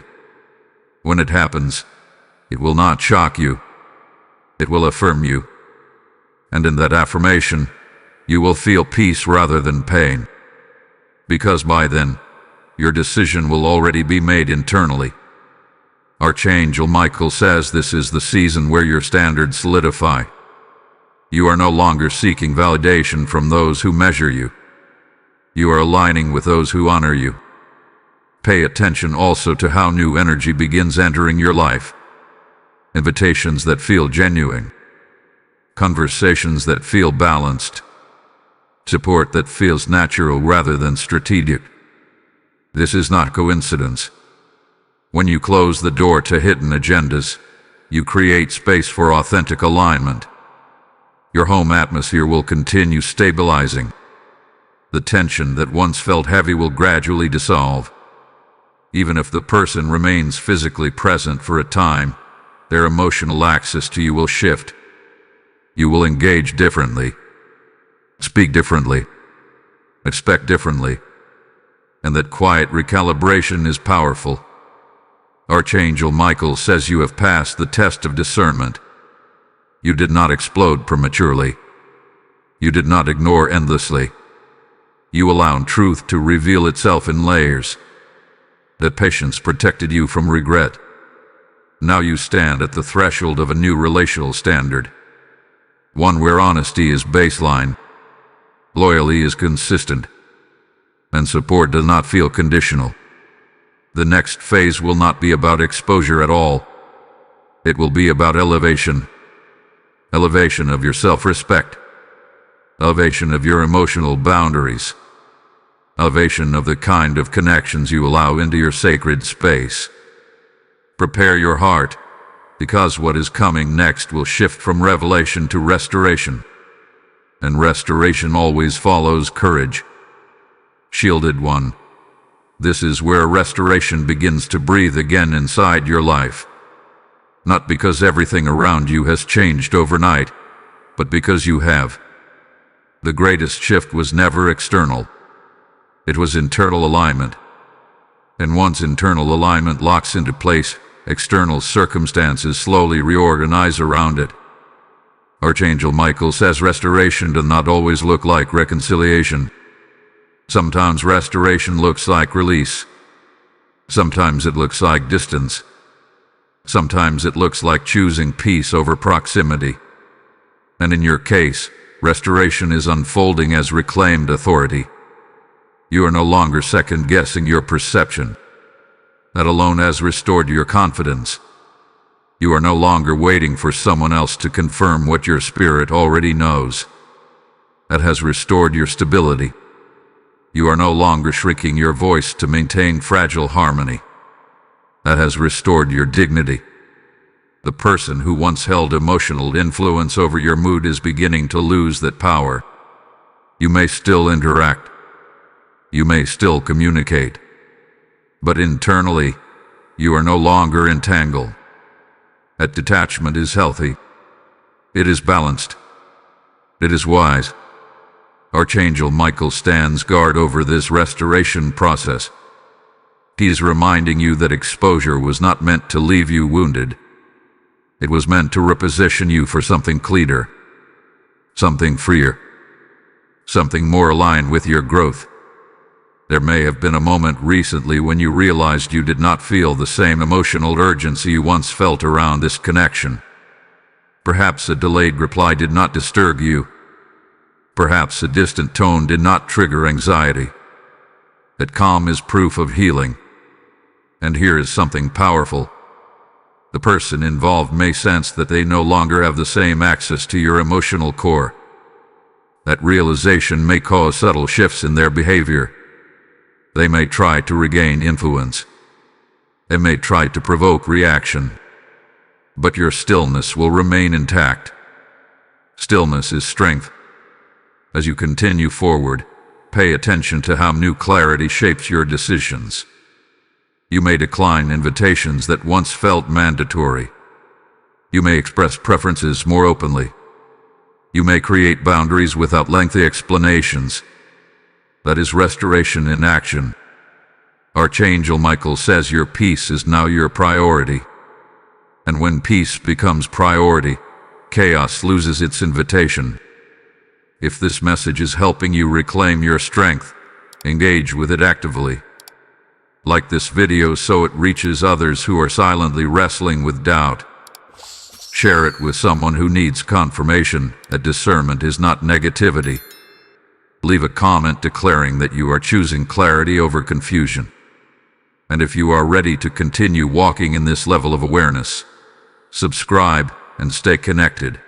When it happens, it will not shock you. It will affirm you. And in that affirmation, you will feel peace rather than pain. Because by then, your decision will already be made internally. Archangel Michael says this is the season where your standards solidify. You are no longer seeking validation from those who measure you. You are aligning with those who honor you. Pay attention also to how new energy begins entering your life. Invitations that feel genuine. Conversations that feel balanced. Support that feels natural rather than strategic. This is not coincidence. When you close the door to hidden agendas, you create space for authentic alignment. Your home atmosphere will continue stabilizing. The tension that once felt heavy will gradually dissolve. Even if the person remains physically present for a time, their emotional access to you will shift. You will engage differently, speak differently, expect differently, and that quiet recalibration is powerful. Archangel Michael says you have passed the test of discernment. You did not explode prematurely. You did not ignore endlessly. You allowed truth to reveal itself in layers. That patience protected you from regret. Now you stand at the threshold of a new relational standard. One where honesty is baseline, loyalty is consistent, and support does not feel conditional. The next phase will not be about exposure at all. It will be about elevation. Elevation of your self-respect. Elevation of your emotional boundaries. Elevation of the kind of connections you allow into your sacred space. Prepare your heart, because what is coming next will shift from revelation to restoration. And restoration always follows courage. Shielded one. This is where restoration begins to breathe again inside your life. Not because everything around you has changed overnight, but because you have. The greatest shift was never external. It was internal alignment. And once internal alignment locks into place, external circumstances slowly reorganize around it. Archangel Michael says restoration does not always look like reconciliation. Sometimes restoration looks like release. Sometimes it looks like distance. Sometimes it looks like choosing peace over proximity. And in your case, restoration is unfolding as reclaimed authority. You are no longer second-guessing your perception. That alone has restored your confidence. You are no longer waiting for someone else to confirm what your spirit already knows. That has restored your stability. You are no longer shrinking your voice to maintain fragile harmony. That has restored your dignity. The person who once held emotional influence over your mood is beginning to lose that power. You may still interact. You may still communicate. But internally, you are no longer entangled. That detachment is healthy. It is balanced. It is wise. Archangel Michael stands guard over this restoration process. He is reminding you that exposure was not meant to leave you wounded. It was meant to reposition you for something cleaner, something freer, something more aligned with your growth. There may have been a moment recently when you realized you did not feel the same emotional urgency you once felt around this connection. Perhaps a delayed reply did not disturb you. Perhaps a distant tone did not trigger anxiety. That calm is proof of healing. And here is something powerful. The person involved may sense that they no longer have the same access to your emotional core. That realization may cause subtle shifts in their behavior. They may try to regain influence. They may try to provoke reaction. But your stillness will remain intact. Stillness is strength. As you continue forward, pay attention to how new clarity shapes your decisions. You may decline invitations that once felt mandatory. You may express preferences more openly. You may create boundaries without lengthy explanations. That is restoration in action. Archangel Michael says your peace is now your priority. And when peace becomes priority, chaos loses its invitation. If this message is helping you reclaim your strength, engage with it actively. Like this video so it reaches others who are silently wrestling with doubt. Share it with someone who needs confirmation that discernment is not negativity. Leave a comment declaring that you are choosing clarity over confusion. And if you are ready to continue walking in this level of awareness, subscribe and stay connected.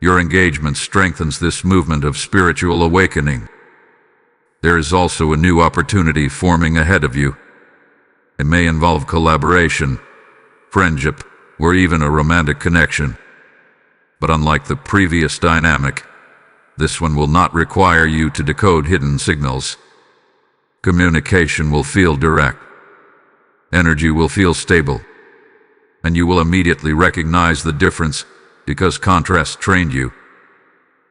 Your engagement strengthens this movement of spiritual awakening. There is also a new opportunity forming ahead of you. It may involve collaboration, friendship, or even a romantic connection. But unlike the previous dynamic, this one will not require you to decode hidden signals. Communication will feel direct. Energy will feel stable. And you will immediately recognize the difference because contrast trained you.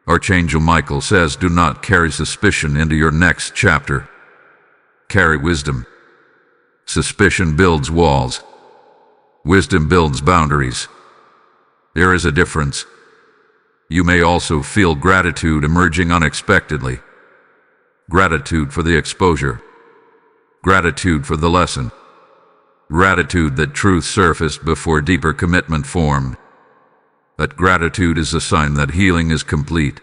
Archangel Michael says, do not carry suspicion into your next chapter. Carry wisdom. Suspicion builds walls. Wisdom builds boundaries. There is a difference. You may also feel gratitude emerging unexpectedly. Gratitude for the exposure. Gratitude for the lesson. Gratitude that truth surfaced before deeper commitment formed. That gratitude is a sign that healing is complete.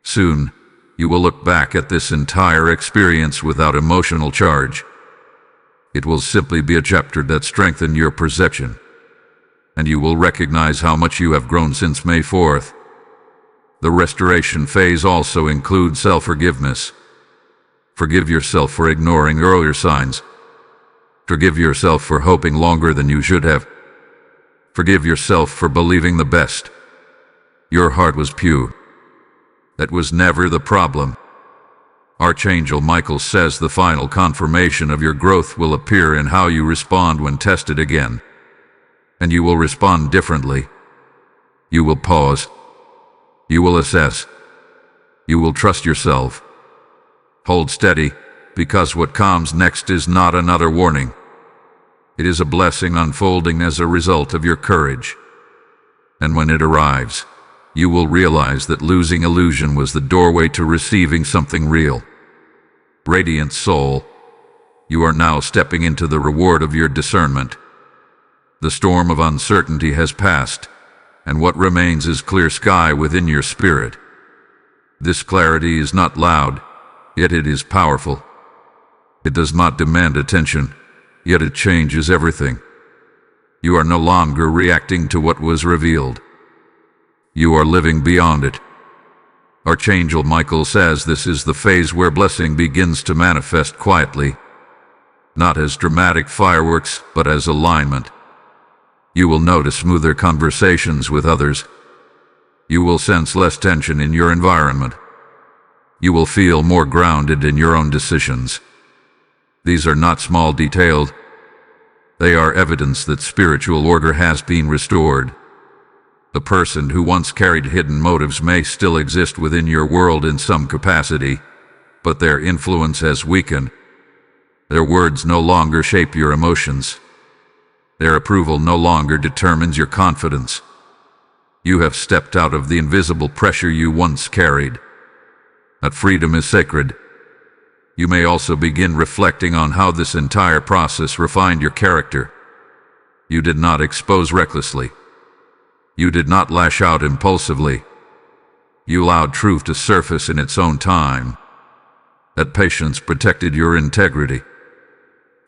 Soon, you will look back at this entire experience without emotional charge. It will simply be a chapter that strengthens your perception. And you will recognize how much you have grown since May 4th. The restoration phase also includes self-forgiveness. Forgive yourself for ignoring earlier signs. Forgive yourself for hoping longer than you should have. Forgive yourself for believing the best. Your heart was pure. That was never the problem. Archangel Michael says the final confirmation of your growth will appear in how you respond when tested again. And you will respond differently. You will pause. You will assess. You will trust yourself. Hold steady, because what comes next is not another warning. It is a blessing unfolding as a result of your courage. And when it arrives, you will realize that losing illusion was the doorway to receiving something real. Radiant soul, you are now stepping into the reward of your discernment. The storm of uncertainty has passed, and what remains is clear sky within your spirit. This clarity is not loud, yet it is powerful. It does not demand attention, yet it changes everything. You are no longer reacting to what was revealed. You are living beyond it. Archangel Michael says this is the phase where blessing begins to manifest quietly, not as dramatic fireworks, but as alignment. You will notice smoother conversations with others. You will sense less tension in your environment. You will feel more grounded in your own decisions. These are not small details. They are evidence that spiritual order has been restored. The person who once carried hidden motives may still exist within your world in some capacity, but their influence has weakened. Their words no longer shape your emotions. Their approval no longer determines your confidence. You have stepped out of the invisible pressure you once carried. That freedom is sacred. You may also begin reflecting on how this entire process refined your character. You did not expose recklessly. You did not lash out impulsively. You allowed truth to surface in its own time. That patience protected your integrity.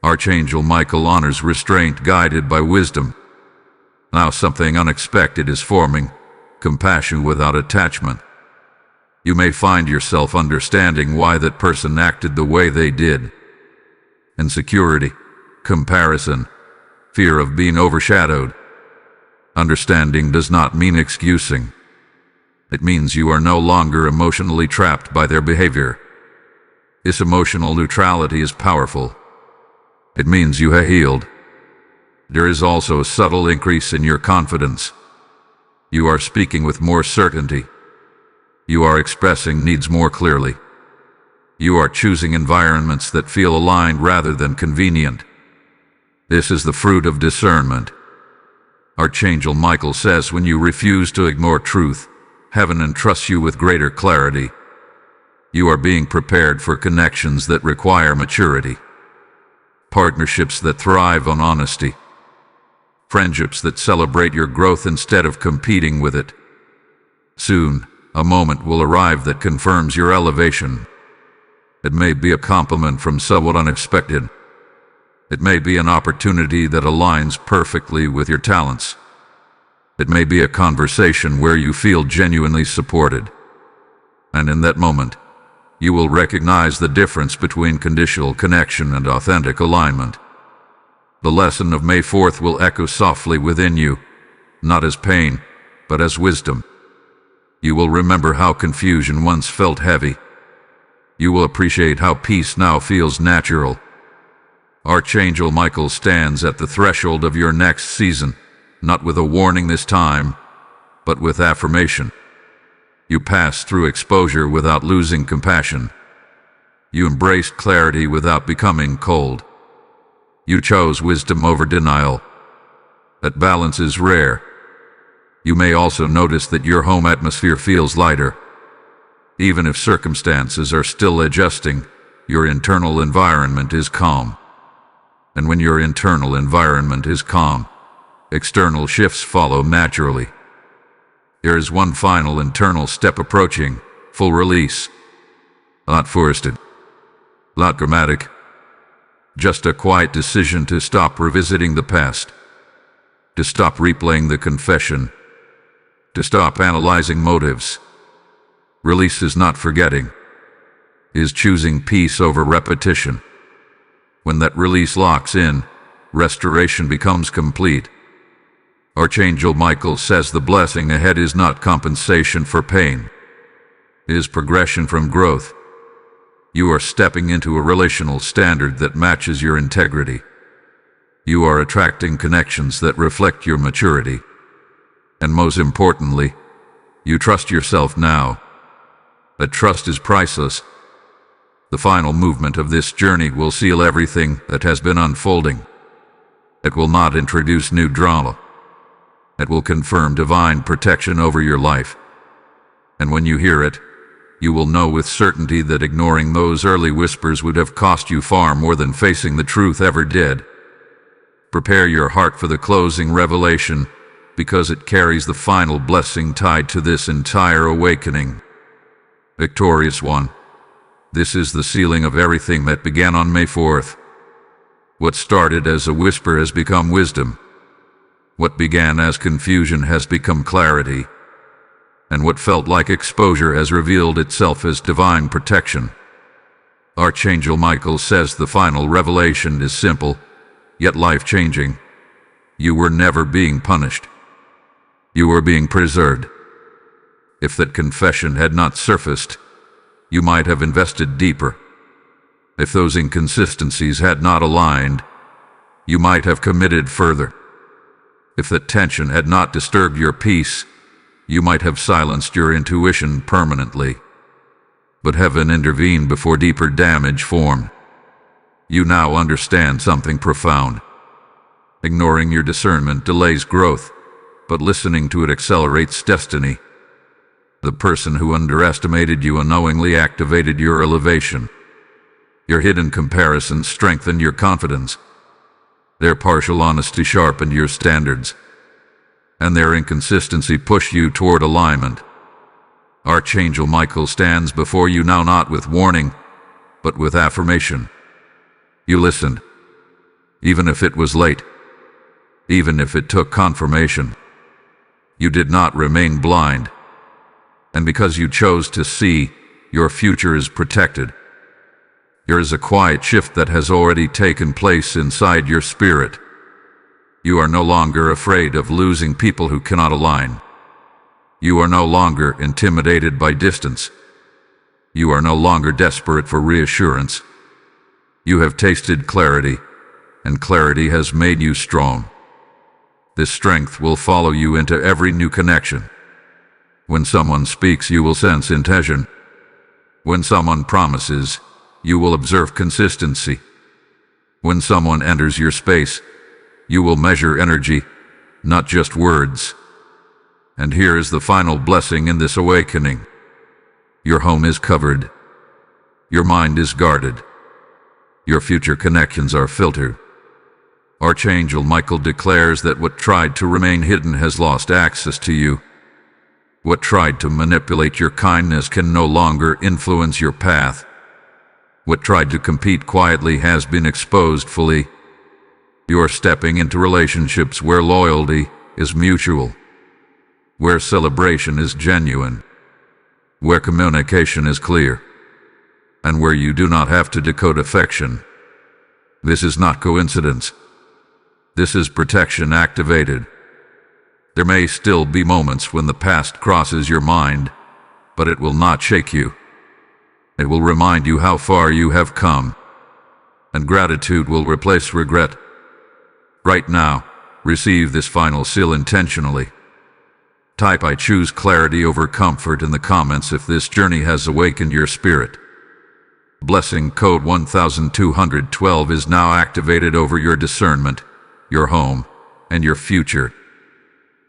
Archangel Michael honors restraint guided by wisdom. Now something unexpected is forming, compassion without attachment. You may find yourself understanding why that person acted the way they did. Insecurity, comparison, fear of being overshadowed. Understanding does not mean excusing. It means you are no longer emotionally trapped by their behavior. This emotional neutrality is powerful. It means you have healed. There is also a subtle increase in your confidence. You are speaking with more certainty. You are expressing needs more clearly. You are choosing environments that feel aligned rather than convenient. This is the fruit of discernment. Archangel Michael says when you refuse to ignore truth, heaven entrusts you with greater clarity. You are being prepared for connections that require maturity, partnerships that thrive on honesty, friendships that celebrate your growth instead of competing with it. Soon, a moment will arrive that confirms your elevation. It may be a compliment from someone unexpected. It may be an opportunity that aligns perfectly with your talents. It may be a conversation where you feel genuinely supported. And in that moment, you will recognize the difference between conditional connection and authentic alignment. The lesson of May 4th will echo softly within you, not as pain, but as wisdom. You will remember how confusion once felt heavy. You will appreciate how peace now feels natural. Archangel Michael stands at the threshold of your next season, not with a warning this time, but with affirmation. You passed through exposure without losing compassion. You embraced clarity without becoming cold. You chose wisdom over denial. That balance is rare. You may also notice that your home atmosphere feels lighter. Even if circumstances are still adjusting, your internal environment is calm. And when your internal environment is calm, external shifts follow naturally. There is one final internal step approaching: full release. Not forced, not dramatic. Just a quiet decision to stop revisiting the past, to stop replaying the confession, to stop analyzing motives. Release is not forgetting, is choosing peace over repetition. When that release locks in, restoration becomes complete. Archangel Michael says the blessing ahead is not compensation for pain. It is progression from growth. You are stepping into a relational standard that matches your integrity. You are attracting connections that reflect your maturity. And most importantly, you trust yourself now. That trust is priceless. The final movement of this journey will seal everything that has been unfolding. It will not introduce new drama. It will confirm divine protection over your life. And when you hear it, you will know with certainty that ignoring those early whispers would have cost you far more than facing the truth ever did. Prepare your heart for the closing revelation, because it carries the final blessing tied to this entire awakening. Victorious one, this is the sealing of everything that began on May 4th. What started as a whisper has become wisdom. What began as confusion has become clarity. And what felt like exposure has revealed itself as divine protection. Archangel Michael says the final revelation is simple, yet life-changing. You were never being punished. You were being preserved. If that confession had not surfaced, you might have invested deeper. If those inconsistencies had not aligned, you might have committed further. If that tension had not disturbed your peace, you might have silenced your intuition permanently. But heaven intervened before deeper damage formed. You now understand something profound. Ignoring your discernment delays growth, but listening to it accelerates destiny. The person who underestimated you unknowingly activated your elevation. Your hidden comparisons strengthened your confidence. Their partial honesty sharpened your standards. And their inconsistency pushed you toward alignment. Archangel Michael stands before you now not with warning, but with affirmation. You listened, even if it was late, even if it took confirmation. You did not remain blind. And because you chose to see, your future is protected. There is a quiet shift that has already taken place inside your spirit. You are no longer afraid of losing people who cannot align. You are no longer intimidated by distance. You are no longer desperate for reassurance. You have tasted clarity, and clarity has made you strong. This strength will follow you into every new connection. When someone speaks, you will sense intention. When someone promises, you will observe consistency. When someone enters your space, you will measure energy, not just words. And here is the final blessing in this awakening. Your home is covered. Your mind is guarded. Your future connections are filtered. Archangel Michael declares that what tried to remain hidden has lost access to you. What tried to manipulate your kindness can no longer influence your path. What tried to compete quietly has been exposed fully. You are stepping into relationships where loyalty is mutual, where celebration is genuine, where communication is clear, and where you do not have to decode affection. This is not coincidence. This is protection activated. There may still be moments when the past crosses your mind, but it will not shake you. It will remind you how far you have come, and gratitude will replace regret. Right now, receive this final seal intentionally. Type "I choose clarity over comfort" in the comments if this journey has awakened your spirit. Blessing code 1212 is now activated over your discernment, your home, and your future.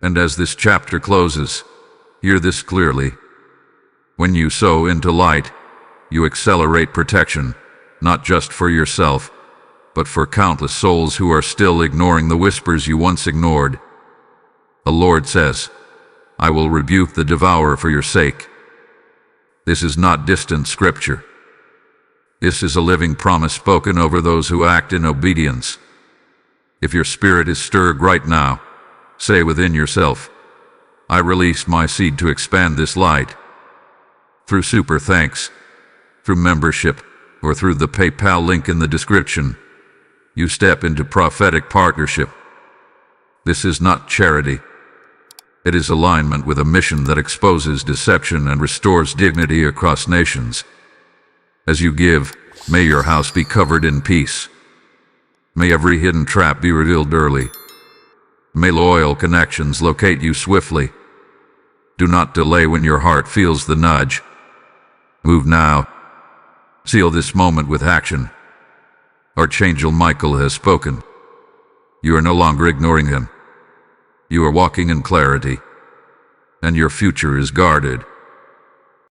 And as this chapter closes, hear this clearly. When you sow into light, you accelerate protection, not just for yourself, but for countless souls who are still ignoring the whispers you once ignored. The Lord says, "I will rebuke the devourer for your sake." This is not distant scripture. This is a living promise spoken over those who act in obedience. If your spirit is stirred right now, say within yourself, "I release my seed to expand this light." Through super thanks, through membership, or through the PayPal link in the description, you step into prophetic partnership. This is not charity. It is alignment with a mission that exposes deception and restores dignity across nations. As you give, may your house be covered in peace. May every hidden trap be revealed early. May loyal connections locate you swiftly. Do not delay when your heart feels the nudge. Move now. Seal this moment with action. Archangel Michael has spoken. You are no longer ignoring him. You are walking in clarity, and your future is guarded.